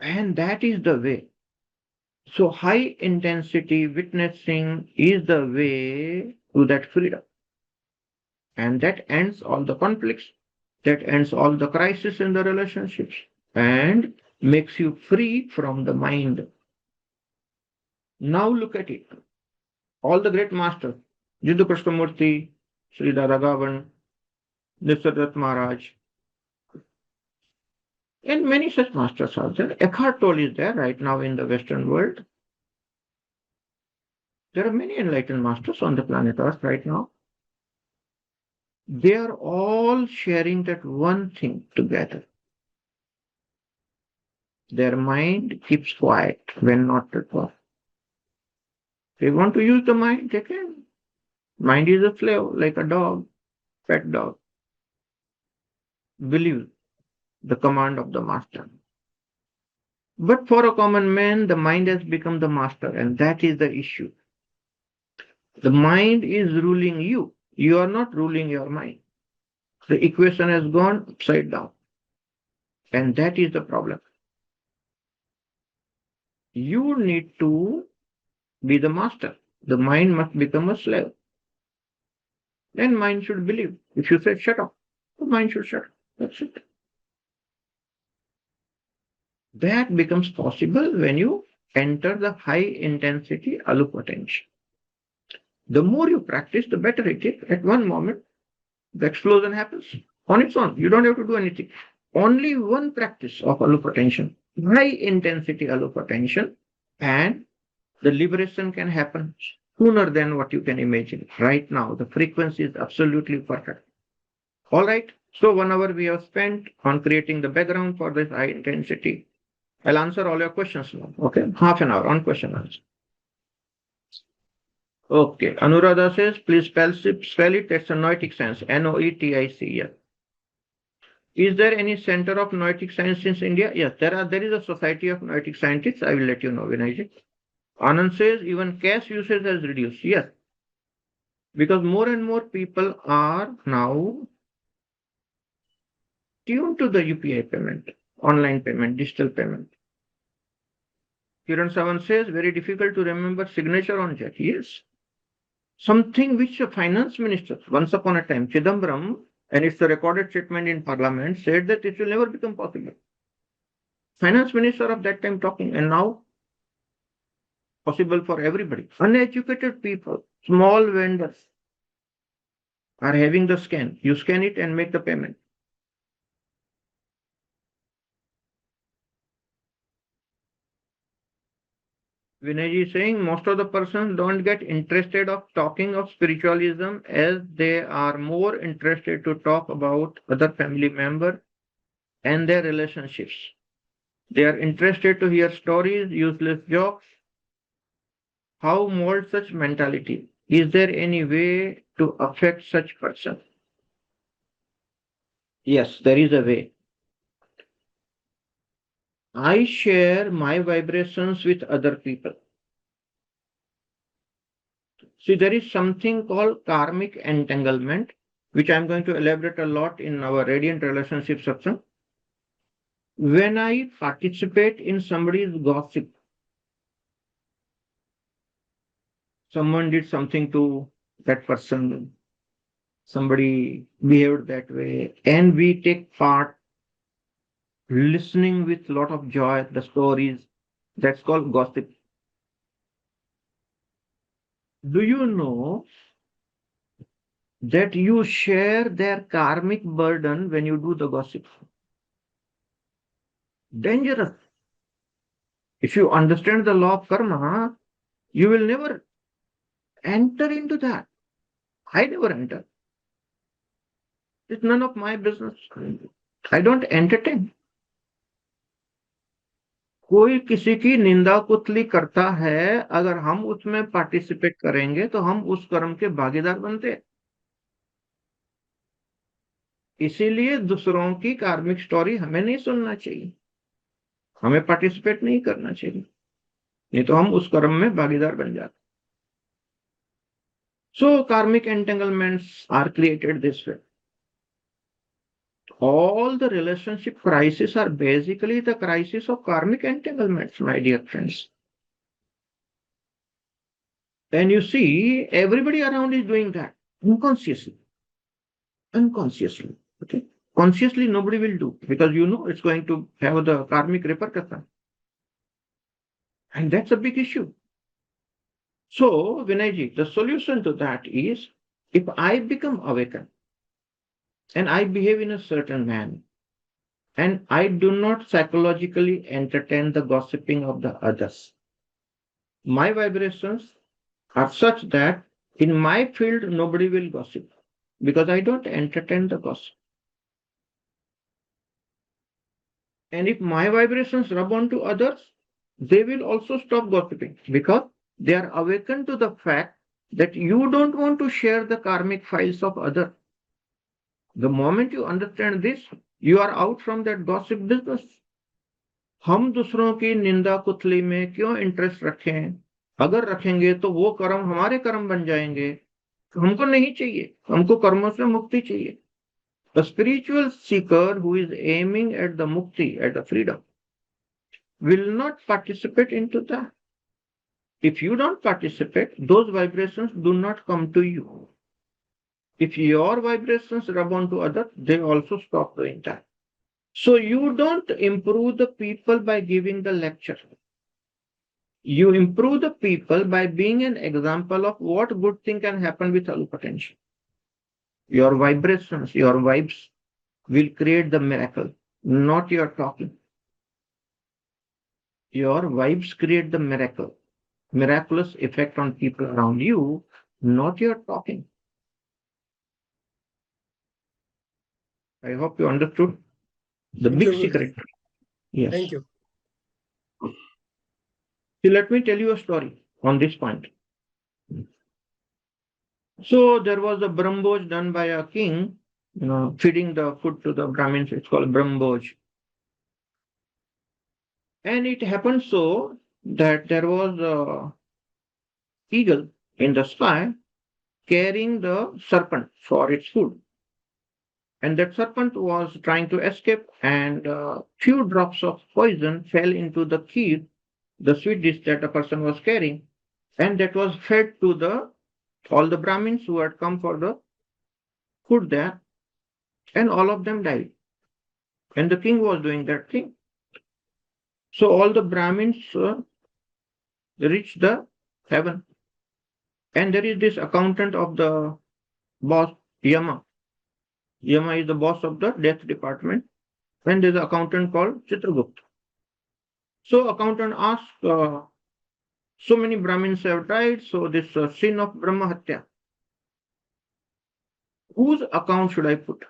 Speaker 1: And that is the way. So high intensity witnessing is the way to that freedom. And that ends all the conflicts, that ends all the crises in the relationships, and makes you free from the mind. Now look at it. All the great masters, Jiddu Krishnamurti, Sri Dadagavan, Nisardat Maharaj, and many such masters are there. Eckhart Tolle is there right now in the Western world. There are many enlightened masters on the planet Earth right now. They are all sharing that one thing together. Their mind keeps quiet when not at work. They want to use the mind, they can. Mind is a slave, like a dog, pet dog. Believe the command of the master. But for a common man, the mind has become the master, and that is the issue. The mind is ruling you. You are not ruling your mind. The equation has gone upside down, and that is the problem. You need to be the master. The mind must become a slave. Then mind should believe. If you say shut up, the mind should shut up. That's it. That becomes possible when you enter the high intensity alu potential. The more you practice, the better it is. At one moment, the explosion happens on its own. You don't have to do anything. Only one practice of alu potential, high intensity alu potential, and the liberation can happen sooner than what you can imagine. Right now, the frequency is absolutely perfect. All right. So 1 hour we have spent on creating the background for this high intensity. I'll answer all your questions now. Okay. Half an hour on question answer. Okay. Anuradha says, please spell it. That's a noetic science. Noetic. Is there any center of noetic science in India? Yes, there is a society of noetic scientists. I will let you know, Vinayji. Anand says, even cash usage has reduced. Yes. Because more and more people are now tuned to the UPI payment, online payment, digital payment. Kiran Sawan says, very difficult to remember signature on check. Yes. Something which a finance minister, once upon a time, Chidambaram, and it's a recorded statement in parliament, said that it will never become possible. Finance minister of that time talking, and now possible for everybody. Uneducated people, small vendors are having the scan. You scan it and make the payment. Vinay is saying most of the persons don't get interested of talking of spiritualism as they are more interested to talk about other family members and their relationships. They are interested to hear stories, useless jokes. How mold such mentality? Is there any way to affect such person? Yes, there is a way. I share my vibrations with other people. See, there is something called karmic entanglement, which I'm going to elaborate a lot in our Radiant Relationship Satsang. When I participate in somebody's gossip, someone did something to that person, somebody behaved that way, and we take part listening with a lot of joy the stories, that's called gossip. Do you know that you share their karmic burden when you do the gossip? Dangerous. If you understand the law of karma, you will never enter into that. I never enter. It's none of my business. I don't entertain. कोई किसी की निंदा कुतली करता है, अगर हम उसमें participate करेंगे तो हम उस कर्म के भागीदार बनते हैं. इसीलिए दूसरों की कार्मिक स्टोरी हमें नहीं सुनना चाहिए, हमें पार्टिसिपेट नहीं करना चाहिए, नहीं तो हम उस कर्म में भागीदार बन जाते. So karmic entanglements are created this way. All the relationship crises are basically the crisis of karmic entanglements, my dear friends. And you see, everybody around is doing that unconsciously. Unconsciously. Okay. Consciously, nobody will do because you know it's going to have the karmic repercussion. And that's a big issue. So, Vinayji, the solution to that is if I become awakened and I behave in a certain manner, and I do not psychologically entertain the gossiping of the others, my vibrations are such that in my field nobody will gossip because I don't entertain the gossip. And if my vibrations rub onto others, they will also stop gossiping because they are awakened to the fact that you don't want to share the karmic files of others. The moment you understand this, you are out from that gossip business. हम दूसरों की निंदा कुतली में क्यों interest रखें? अगर रखेंगे तो वो कर्म हमारे कर्म बन जाएंगे। हमको नहीं चाहिए, हमको कर्मों से मुक्ति चाहिए। A spiritual seeker who is aiming at the mukti, at the freedom, will not participate into that. If you don't participate, those vibrations do not come to you. If your vibrations rub onto others, they also stop doing that. So you don't improve the people by giving the lecture. You improve the people by being an example of what good thing can happen with low potential. Your vibrations, your vibes will create the miracle, not your talking. Your vibes create the miracle, miraculous effect on people around you, not your talking. I hope you understood the
Speaker 2: Thank
Speaker 1: big
Speaker 2: you, Guruji.
Speaker 1: secret. Yes.
Speaker 2: Thank you.
Speaker 1: So let me tell you a story on this point. So there was a Brahmboj done by a king, feeding the food to the Brahmins. It's called Brahmboj. And it happened so that there was a eagle in the sky carrying the serpent for its food. And that serpent was trying to escape, and a few drops of poison fell into the kheer, the sweet dish that the person was carrying, and that was fed to the all the Brahmins who had come for the food there, and all of them died. And the king was doing that thing. So all the Brahmins reached the heaven, and there is this accountant of the boss, Yama. Yama is the boss of the death department, and there's an accountant called Chitragupta. So accountant asked, so many Brahmins have died, so this sin of Brahmahatya, whose account should I put?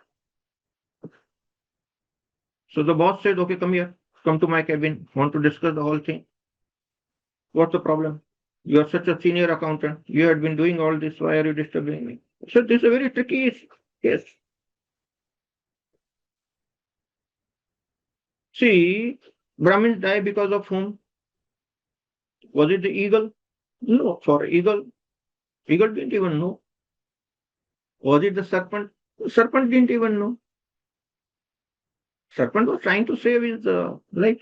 Speaker 1: So the boss said, okay, come here, come to my cabin, want to discuss the whole thing. What's the problem? You are such a senior accountant. You had been doing all this. Why are you disturbing me? So this is a very tricky case. See, Brahmins die because of whom? Was it the eagle? No, for eagle didn't even know. Was it the serpent? The serpent didn't even know. Serpent was trying to save his life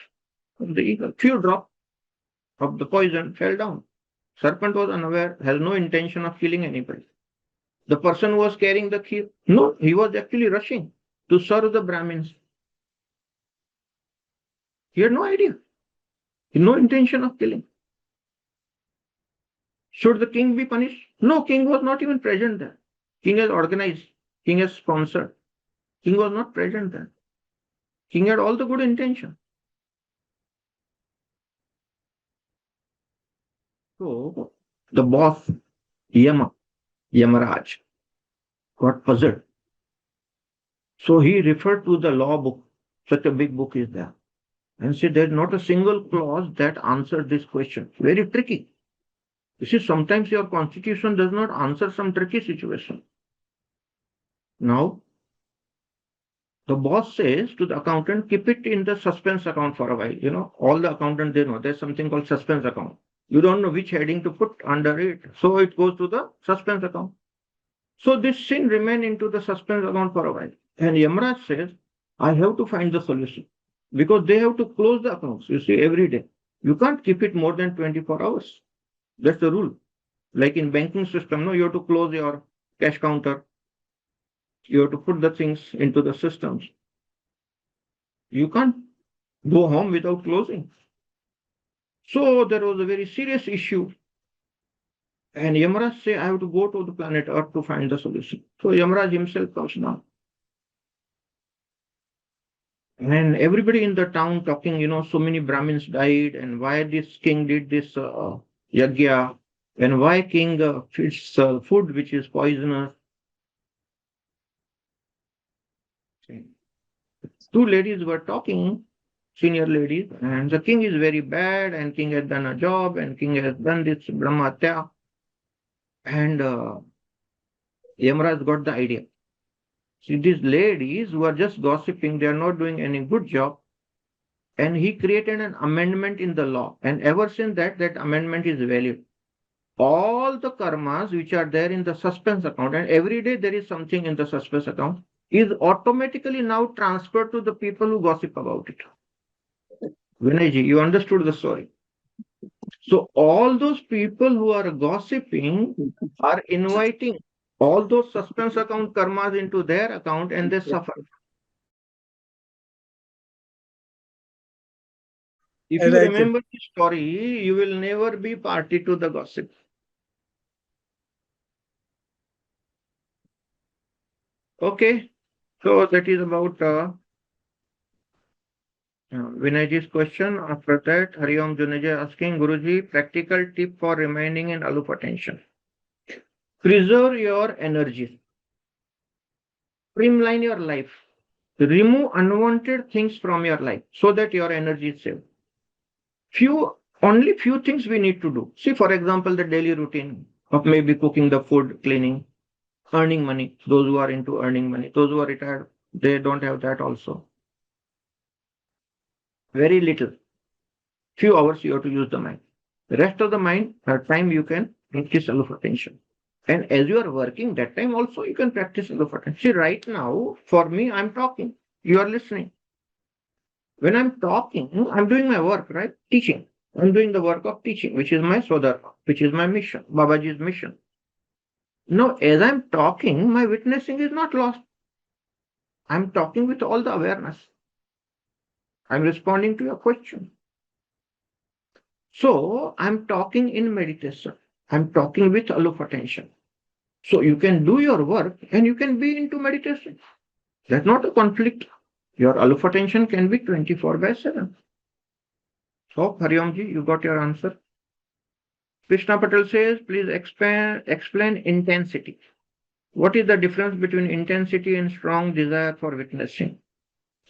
Speaker 1: from the eagle. Few drops of the poison fell down. Serpent was unaware, has no intention of killing anybody. The person who was carrying the kheer, no, he was actually rushing to serve the Brahmins. He had no idea, no intention of killing. Should the king be punished? No, king was not even present there. King has organized, king has sponsored. King was not present there. King had all the good intention. So the boss, Yamaraj, got puzzled. So he referred to the law book, such a big book is there, and said there's not a single clause that answered this question. Very tricky. You see, sometimes your constitution does not answer some tricky situation. Now, the boss says to the accountant, keep it in the suspense account for a while. All the accountants, they know there's something called suspense account. You don't know which heading to put under it. So it goes to the suspense account. So this sin remained into the suspense account for a while. And Yamaraj says, I have to find the solution because they have to close the accounts, you see, every day. You can't keep it more than 24 hours. That's the rule. Like in banking system, no, you have to close your cash counter. You have to put the things into the systems. You can't go home without closing. So there was a very serious issue And Yamaraj say, I have to go to the planet Earth to find the solution. So Yamaraj himself comes down. And everybody in the town talking, so many Brahmins died, and why this king did this yagya, and why king feeds food which is poisonous. Two ladies were talking, senior ladies, and the king is very bad, and king has done a job, and king has done this Brahmatya. And Yamaraj got the idea. See, these ladies who are just gossiping, they are not doing any good job. And he created an amendment in the law. And ever since that amendment is valid. All the karmas which are there in the suspense account, and every day there is something in the suspense account, is automatically now transferred to the people who gossip about it. Vinayji, you understood the story. So all those people who are gossiping are inviting all those suspense account karmas into their account, and they suffer. If you
Speaker 2: Right, sir.
Speaker 1: remember the story, you will never be party to the gossip. Okay, so that is about Vinayji's question. After that, Hariom Juneja asking Guruji, practical tip for remaining in alupa tension. Preserve your energy. Streamline your life. Remove unwanted things from your life so that your energy is saved. Only few things we need to do. See, for example, the daily routine of maybe cooking the food, cleaning, earning money. Those who are into earning money, those who are retired, they don't have that also. Very little. Few hours you have to use the mind. The rest of the mind, time you can practice self attention. And as you are working, that time also you can practice self attention. See, right now, for me, I'm talking. You are listening. When I'm talking, I'm doing my work, right? Teaching. I'm doing the work of teaching, which is my sodharma, which is my mission, Babaji's mission. Now, as I'm talking, my witnessing is not lost. I'm talking with all the awareness. I'm responding to your question. So I'm talking in meditation. I'm talking with aloof attention. So you can do your work and you can be into meditation. That's not a conflict. Your aloof attention can be 24/7. So, Hariomji, you got your answer. Krishna Patel says, please explain intensity. What is the difference between intensity and strong desire for witnessing?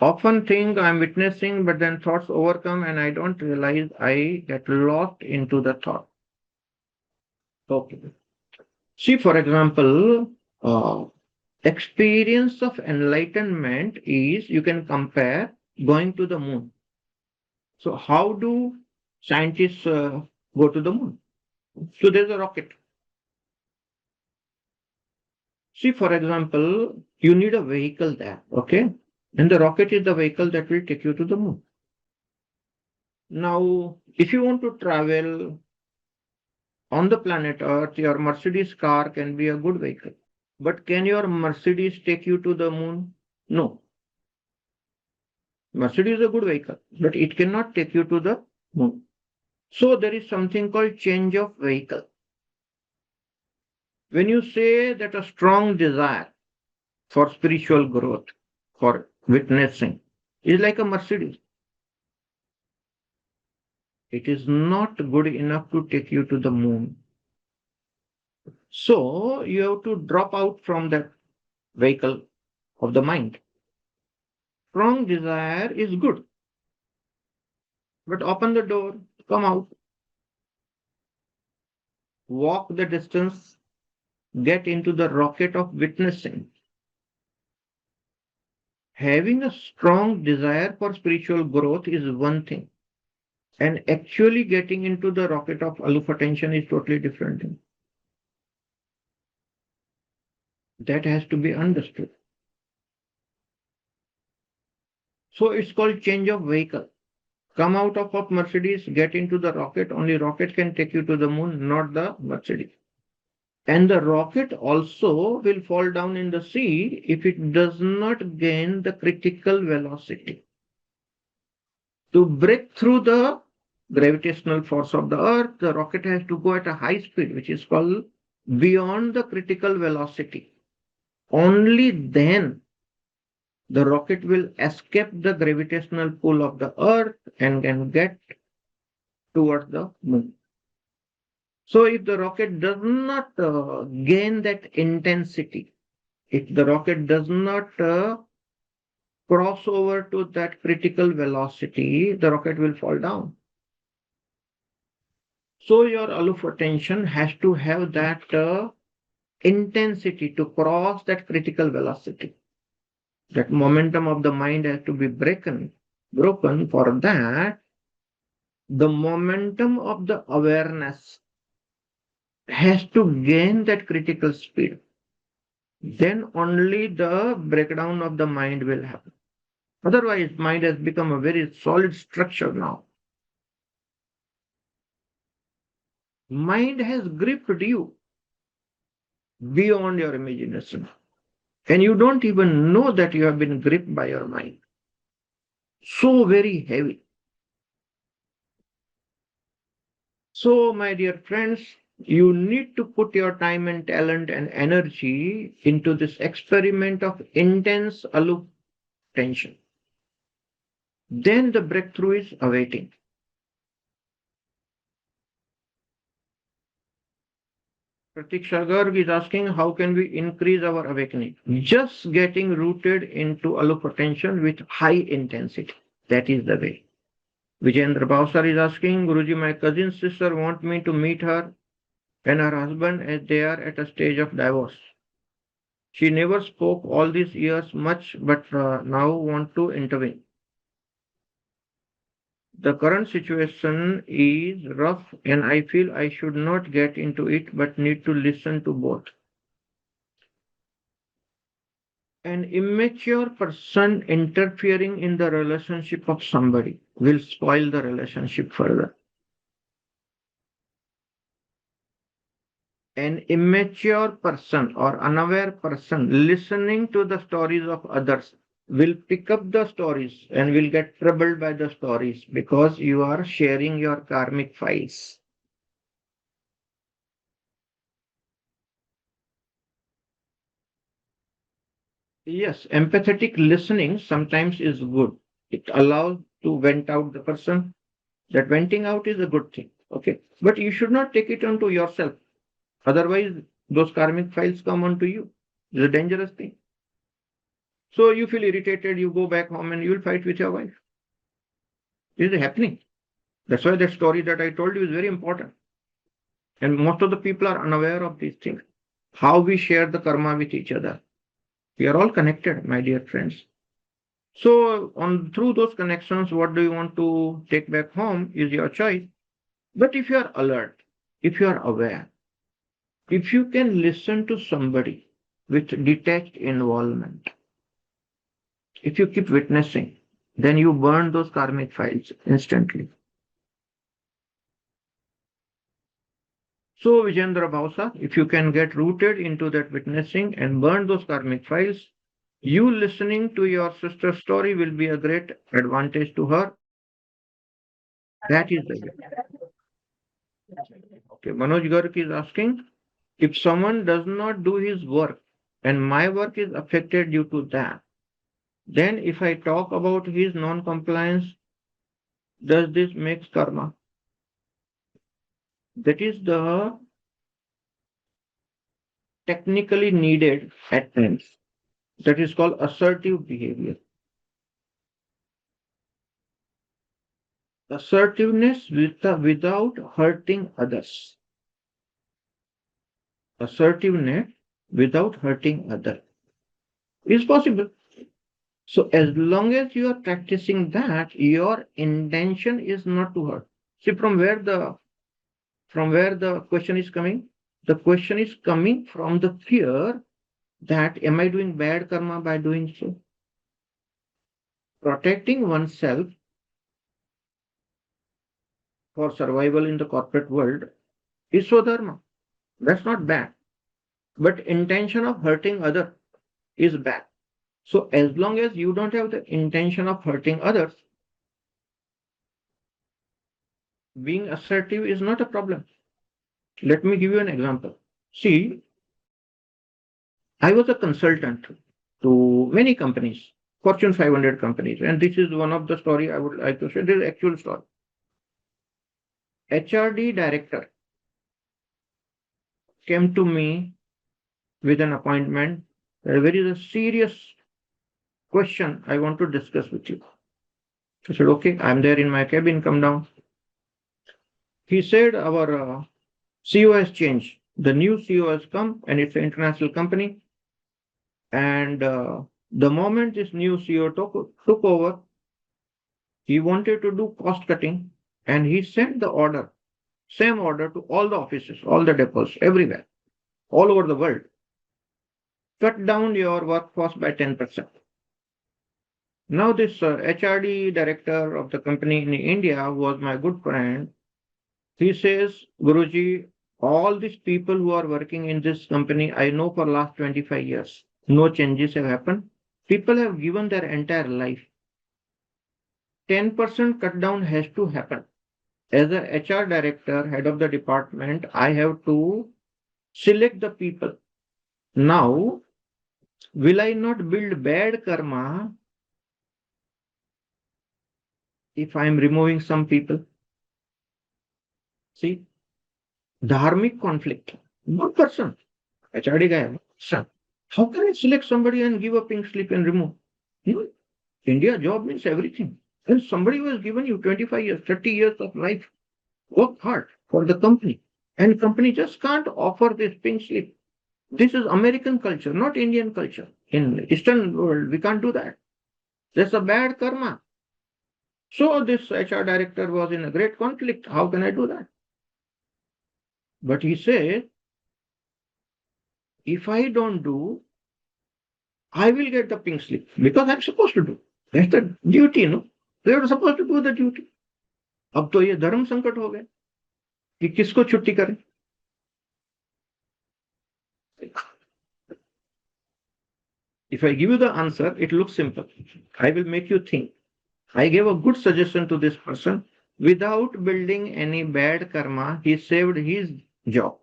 Speaker 1: Often think I'm witnessing, but then thoughts overcome and I don't realize I get lost into the thought. Okay. See, for example, experience of enlightenment is you can compare going to the moon. So, how do scientists go to the moon? So, there's a rocket. See, for example, you need a vehicle there, okay? And the rocket is the vehicle that will take you to the moon. Now, if you want to travel on the planet Earth, your Mercedes car can be a good vehicle. But can your Mercedes take you to the moon? No. Mercedes is a good vehicle, but it cannot take you to the moon. So there is something called change of vehicle. When you say that a strong desire for spiritual growth, for witnessing, is like a Mercedes, it is not good enough to take you to the moon. So you have to drop out from that vehicle of the mind. Strong desire is good, but open the door, come out, walk the distance, get into the rocket of witnessing. Having a strong desire for spiritual growth is one thing, and actually getting into the rocket of aloof attention is totally different thing. That has to be understood. So it's called change of vehicle. Come out of a Mercedes, get into the rocket. Only rocket can take you to the moon, not the Mercedes. And the rocket also will fall down in the sea if it does not gain the critical velocity. To break through the gravitational force of the earth, the rocket has to go at a high speed, which is called beyond the critical velocity. Only then the rocket will escape the gravitational pull of the earth and can get towards the moon. So if the rocket does not gain that intensity, if the rocket does not cross over to that critical velocity, the rocket will fall down. So your aloof attention has to have that intensity to cross that critical velocity. That momentum of the mind has to be broken. For that, the momentum of the awareness has to gain that critical speed. Then only the breakdown of the mind will happen. Otherwise, mind has become a very solid structure now. Mind has gripped you beyond your imagination. And you don't even know that you have been gripped by your mind. So very heavy. So, my dear friends, you need to put your time and talent and energy into this experiment of intense aloof tension. Then the breakthrough is awaiting. Pratik Garg is asking, how can we increase our awakening? Just getting rooted into aloof attention with high intensity. That is the way. Vijendra Bhavsar is asking, Guruji, my cousin's sister wants me to meet her and her husband as they are at a stage of divorce. She never spoke all these years much, but now want to intervene. The current situation is rough and I feel I should not get into it but need to listen to both. An immature person interfering in the relationship of somebody will spoil the relationship further. An immature person or unaware person listening to the stories of others will pick up the stories and will get troubled by the stories because you are sharing your karmic files. Yes, empathetic listening sometimes is good. It allows to vent out the person. That venting out is a good thing. Okay. But you should not take it onto yourself. Otherwise, those karmic files come onto you. It's a dangerous thing. So you feel irritated, you go back home and you will fight with your wife. This is happening. That's why that story that I told you is very important. And most of the people are unaware of these things. How we share the karma with each other. We are all connected, my dear friends. So on through those connections, what do you want to take back home is your choice. But if you are alert, if you are aware, if you can listen to somebody with detached involvement, if you keep witnessing, then you burn those karmic files instantly. So, Vijendra Bhavsa, if you can get rooted into that witnessing and burn those karmic files, you listening to your sister's story will be a great advantage to her. That is the way. Okay, Manoj Garg is asking, if someone does not do his work and my work is affected due to that, then if I talk about his non-compliance, does this make karma? That is the technically needed at times. That is called assertive behavior. Assertiveness without hurting others. Assertiveness without hurting others is possible. So as long as you are practicing that, your intention is not to hurt. See from where the question is coming? The question is coming from the fear that am I doing bad karma by doing so? Protecting oneself for survival in the corporate world is swadharma. That's not bad. But intention of hurting other is bad. So as long as you don't have the intention of hurting others, Being assertive is not a problem. Let me give you an example. See, I was a consultant to many companies, Fortune 500 companies, and this is one of the story I would like to share. This is actual story. HRD director came to me with an appointment. There is a serious question I want to discuss with you. I said, okay, I'm there in my cabin, come down. He said, our CEO has changed. The new CEO has come, and it's an international company. And the moment this new CEO took over, he wanted to do cost cutting, and he sent the order, same order to all the offices, all the depots, everywhere, all over the world. Cut down your workforce by 10%. Now, this HRD director of the company in India, who was my good friend, he says, Guruji, all these people who are working in this company, I know for last 25 years, no changes have happened. People have given their entire life. 10% cut down has to happen. As a HR director, head of the department, I have to select the people. Now, will I not build bad karma if I am removing some people? See, dharmic conflict. One person, HRD guy, son. How can I select somebody and give a pink slip and remove? You know, India job means everything. And somebody who has given you 25 years, 30 years of life, work hard for the company. And company just can't offer this pink slip. This is American culture, not Indian culture. In Eastern world, we can't do that. That's a bad karma. So this HR director was in a great conflict. How can I do that? But he said, if I don't do, I will get the pink slip because I'm supposed to do. That's the duty, no? They are supposed to do the duty. अब तो ये धर्म संकट हो गया कि किसको छुट्टी करें. If I give you the answer, it looks simple. I will make you think. I gave a good suggestion to this person. Without building any bad karma, he saved his job.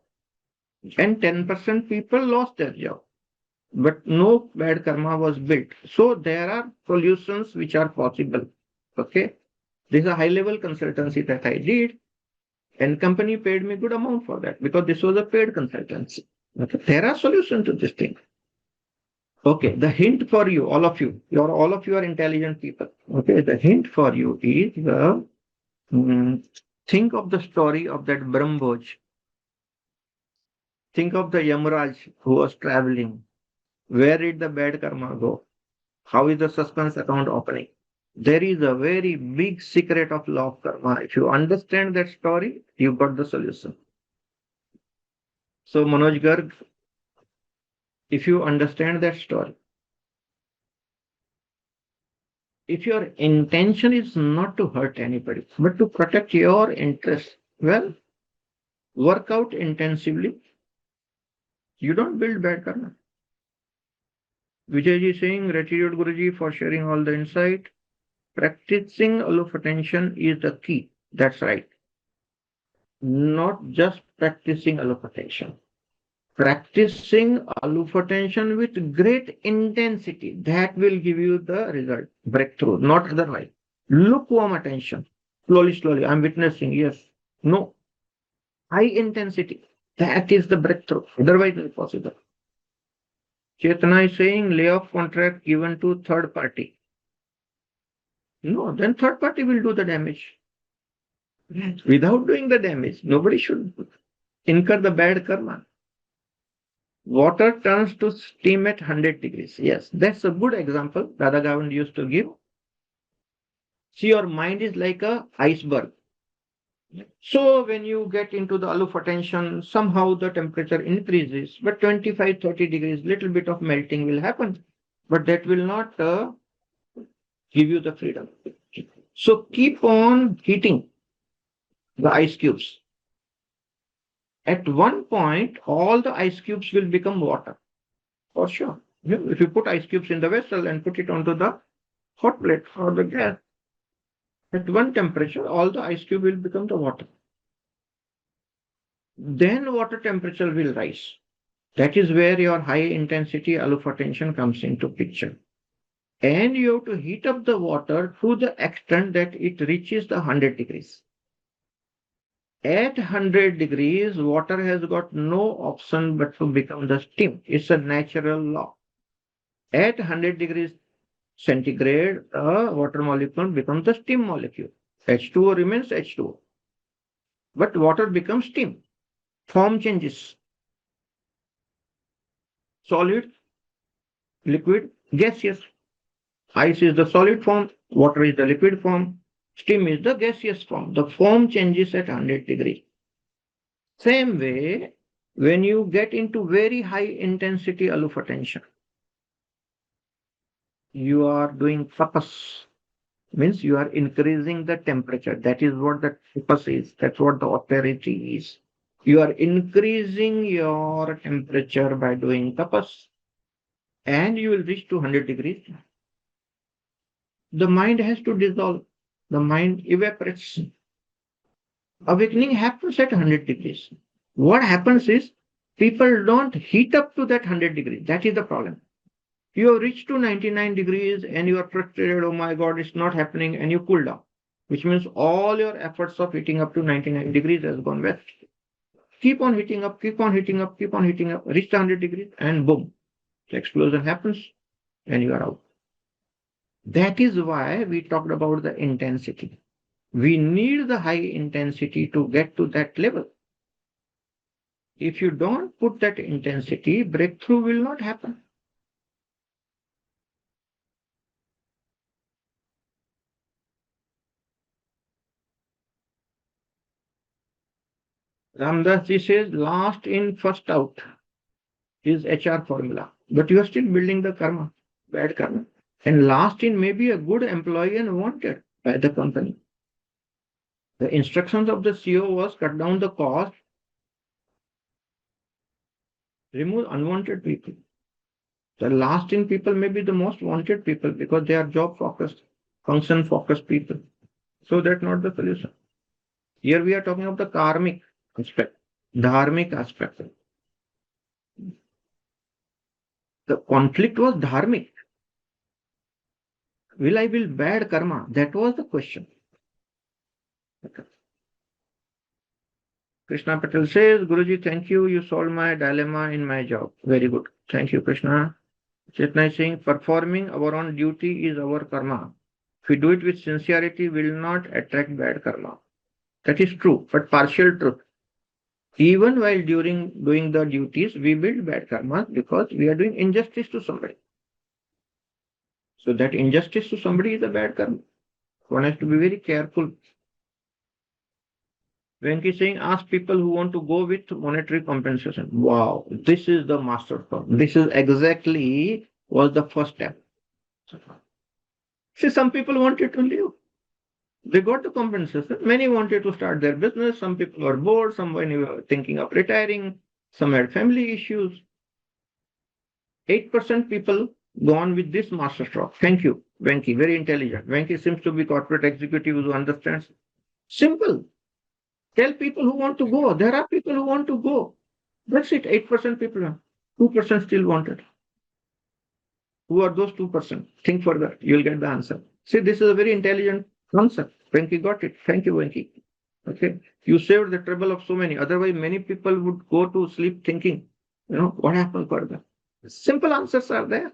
Speaker 1: And 10% people lost their job. But no bad karma was built. So there are solutions which are possible. Okay. This is a high level consultancy that I did. And company paid me good amount for that because this was a paid consultancy. Okay. There are solutions to this thing. Okay, the hint for you, all of you, all of you are intelligent people. Okay, the hint for you is think of the story of that Brahmbhoj. Think of the Yamraj who was traveling. Where did the bad karma go? How is the suspense account opening? There is a very big secret of law of karma. If you understand that story, you got the solution. So Manoj Garg, if you understand that story, if your intention is not to hurt anybody, but to protect your interest, well, work out intensively. You don't build bad karma. Vijayji saying, gratitude Guruji for sharing all the insight. Practicing aloof attention is the key. That's right. Not just practicing aloof attention. Practicing aloof attention with great intensity. That will give you the result, breakthrough, not otherwise. Lukewarm attention. Slowly, I'm witnessing, yes. No. High intensity. That is the breakthrough. Otherwise, it's impossible. Chetana is saying layoff contract given to third party. No, then third party will do the damage. Without doing the damage, nobody should incur the bad karma. Water turns to steam at 100 degrees. Yes, that's a good example Radha Govind used to give. See, your mind is like a iceberg. So when you get into the aloof attention, somehow the temperature increases, but 25, 30 degrees, little bit of melting will happen, but that will not give you the freedom. So keep on heating the ice cubes. At one point, all the ice cubes will become water, for sure. If you put ice cubes in the vessel and put it onto the hot plate or the gas, At one temperature, all the ice cube will become the water. Then water temperature will rise. That is where your high intensity alpha tension comes into picture. And you have to heat up the water to the extent that it reaches the 100 degrees. At 100 degrees, water has got no option but to become the steam. It's a natural law. At 100 degrees centigrade, a water molecule becomes the steam molecule. H2O remains H2O. But water becomes steam. Form changes. Solid, liquid, gaseous. Ice is the solid form, water is the liquid form, steam is the gaseous form. The form changes at 100 degrees. Same way, when you get into very high intensity alpha tension, you are doing tapas, means you are increasing the temperature. That is what the tapas is. That's what the austerity is. You are increasing your temperature by doing tapas, and you will reach to 100 degrees. The mind has to dissolve. The mind evaporates. Awakening happens at 100 degrees. What happens is people don't heat up to that 100 degrees. That is the problem. You have reached to 99 degrees and you are frustrated, oh my God, it's not happening, and you cool down, which means all your efforts of heating up to 99 degrees has gone waste. Keep on heating up, keep on heating up, keep on heating up, reach 100 degrees, and boom, the explosion happens and you are out. That is why we talked about the intensity. We need the high intensity to get to that level. If you don't put that intensity, breakthrough will not happen. Ramdas ji says last in, first out is HR formula, but you are still building the karma, bad karma. And last in may be a good employee and wanted by the company. The instructions of the CEO was cut down the cost, remove unwanted people. The last in people may be the most wanted people because they are job focused, function focused people. So that's not the solution. Here we are talking of the karmic aspect, dharmic aspect. The conflict was dharmic. Will I build bad karma? That was the question. Okay. Krishna Patel says, Guruji, thank you. You solved my dilemma in my job. Very good. Thank you, Krishna. Chetna is saying, performing our own duty is our karma. If we do it with sincerity, we will not attract bad karma. That is true, but partial truth. Even while during doing the duties, we build bad karma because we are doing injustice to somebody. So that injustice to somebody is a bad karma. One has to be very careful. Venki is saying, ask people who want to go with monetary compensation. Wow, this is the master plan. This is exactly was the first step. See, some people wanted to leave. They got the compensation. Many wanted to start their business. Some people were bored. Some were thinking of retiring. Some had family issues. 8% people gone with this master stroke. Thank you, Venki. Very intelligent. Venki seems to be corporate executive who understands. Simple. Tell people who want to go. There are people who want to go. That's it. 8% people. 2% still wanted. Who are those 2%? Think further. You'll get the answer. See, this is a very intelligent answer. Venki got it. Thank you, Venki. Okay. You saved the trouble of so many. Otherwise, many people would go to sleep thinking, what happened further? Simple answers are there.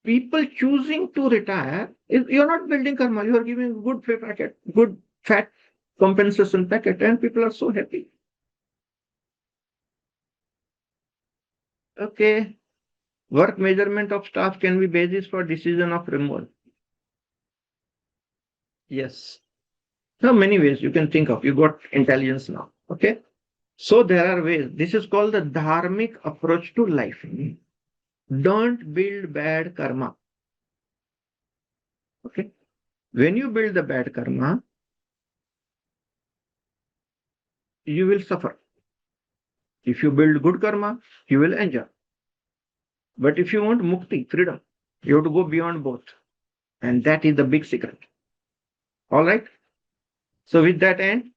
Speaker 1: People choosing to retire, you're not building karma. You are giving a good pay packet, good fat compensation packet, and people are so happy. Okay. Work measurement of staff can be basis for decision of removal. Yes. There are many ways you can think of. You got intelligence now. Okay. So there are ways. This is called the dharmic approach to life. Don't build bad karma. Okay. When you build the bad karma, you will suffer. If you build good karma, you will enjoy. But if you want mukti, freedom, you have to go beyond both. And that is the big secret. All right. So with that end,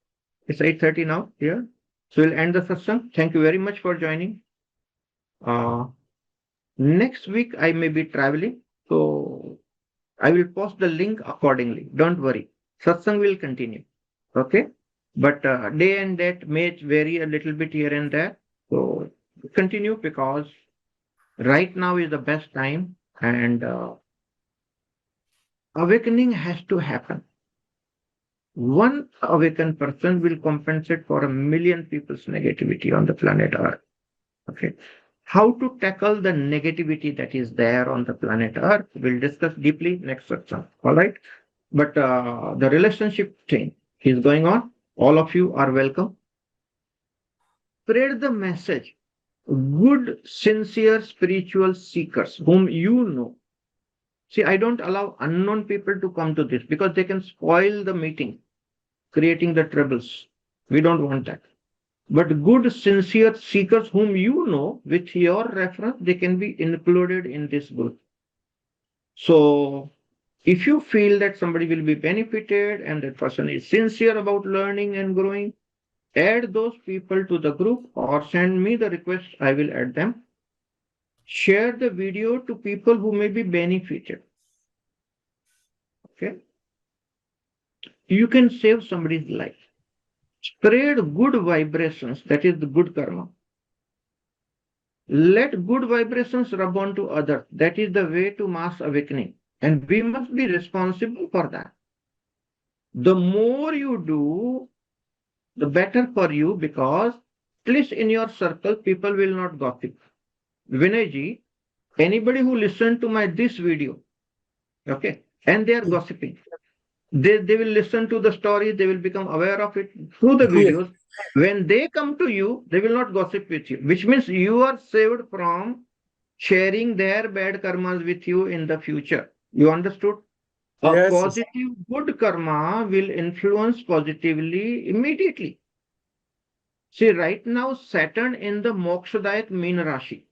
Speaker 1: it's 8:30 now here. So we'll end the satsang. Thank you very much for joining. Uh, Next week I may be traveling, so I will post the link accordingly. Don't worry. Satsang will continue. Okay. But day and date may vary a little bit here and there. So continue because right now is the best time and awakening has to happen. One awakened person will compensate for 1 million people's negativity on the planet Earth. Okay. How to tackle the negativity that is there on the planet Earth, we'll discuss deeply next satsang. All right. But the relationship thing is going on. All of you are welcome. Spread the message. Good, sincere spiritual seekers whom you know. See, I don't allow unknown people to come to this because they can spoil the meeting, creating the troubles. We don't want that. But good, sincere seekers whom you know, with your reference, they can be included in this group. So, if you feel that somebody will be benefited and that person is sincere about learning and growing, add those people to the group or send me the request. I will add them. Share the video to people who may be benefited. Okay. You can save somebody's life. Spread good vibrations, that is the good karma. Let good vibrations rub on to others. That is the way to mass awakening. And we must be responsible for that. The more you do, the better for you because at least in your circle, people will not gossip. Vinayji, anybody who listened to my this video, okay, and they are gossiping, they will listen to the story, they will become aware of it through the videos. When they come to you, they will not gossip with you, which means you are saved from sharing their bad karmas with you in the future. You understood? A
Speaker 2: Yes,
Speaker 1: positive good karma will influence positively immediately. See, right now, Saturn in the Mokshadayak Meena Rashi.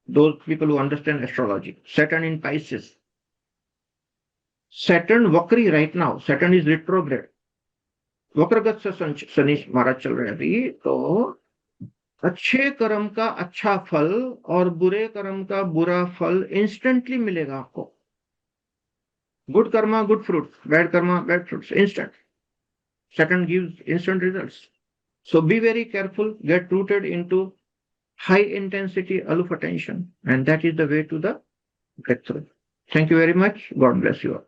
Speaker 1: Those people who understand astrology. Saturn in Pisces. Saturn Vakri right now. Saturn is retrograde. वक्रगत से शनि महाराज चल रहे हैं अभी तो अच्छे कर्म का अच्छा फल और बुरे कर्म का बुरा फल इंस्टेंटली मिलेगा आपको good Karma good fruit bad Karma bad fruits instant Saturn gives instant results. So be very careful, get rooted into high intensity aloof attention, and that is the way to the breakthrough. Thank you very much. God bless you all.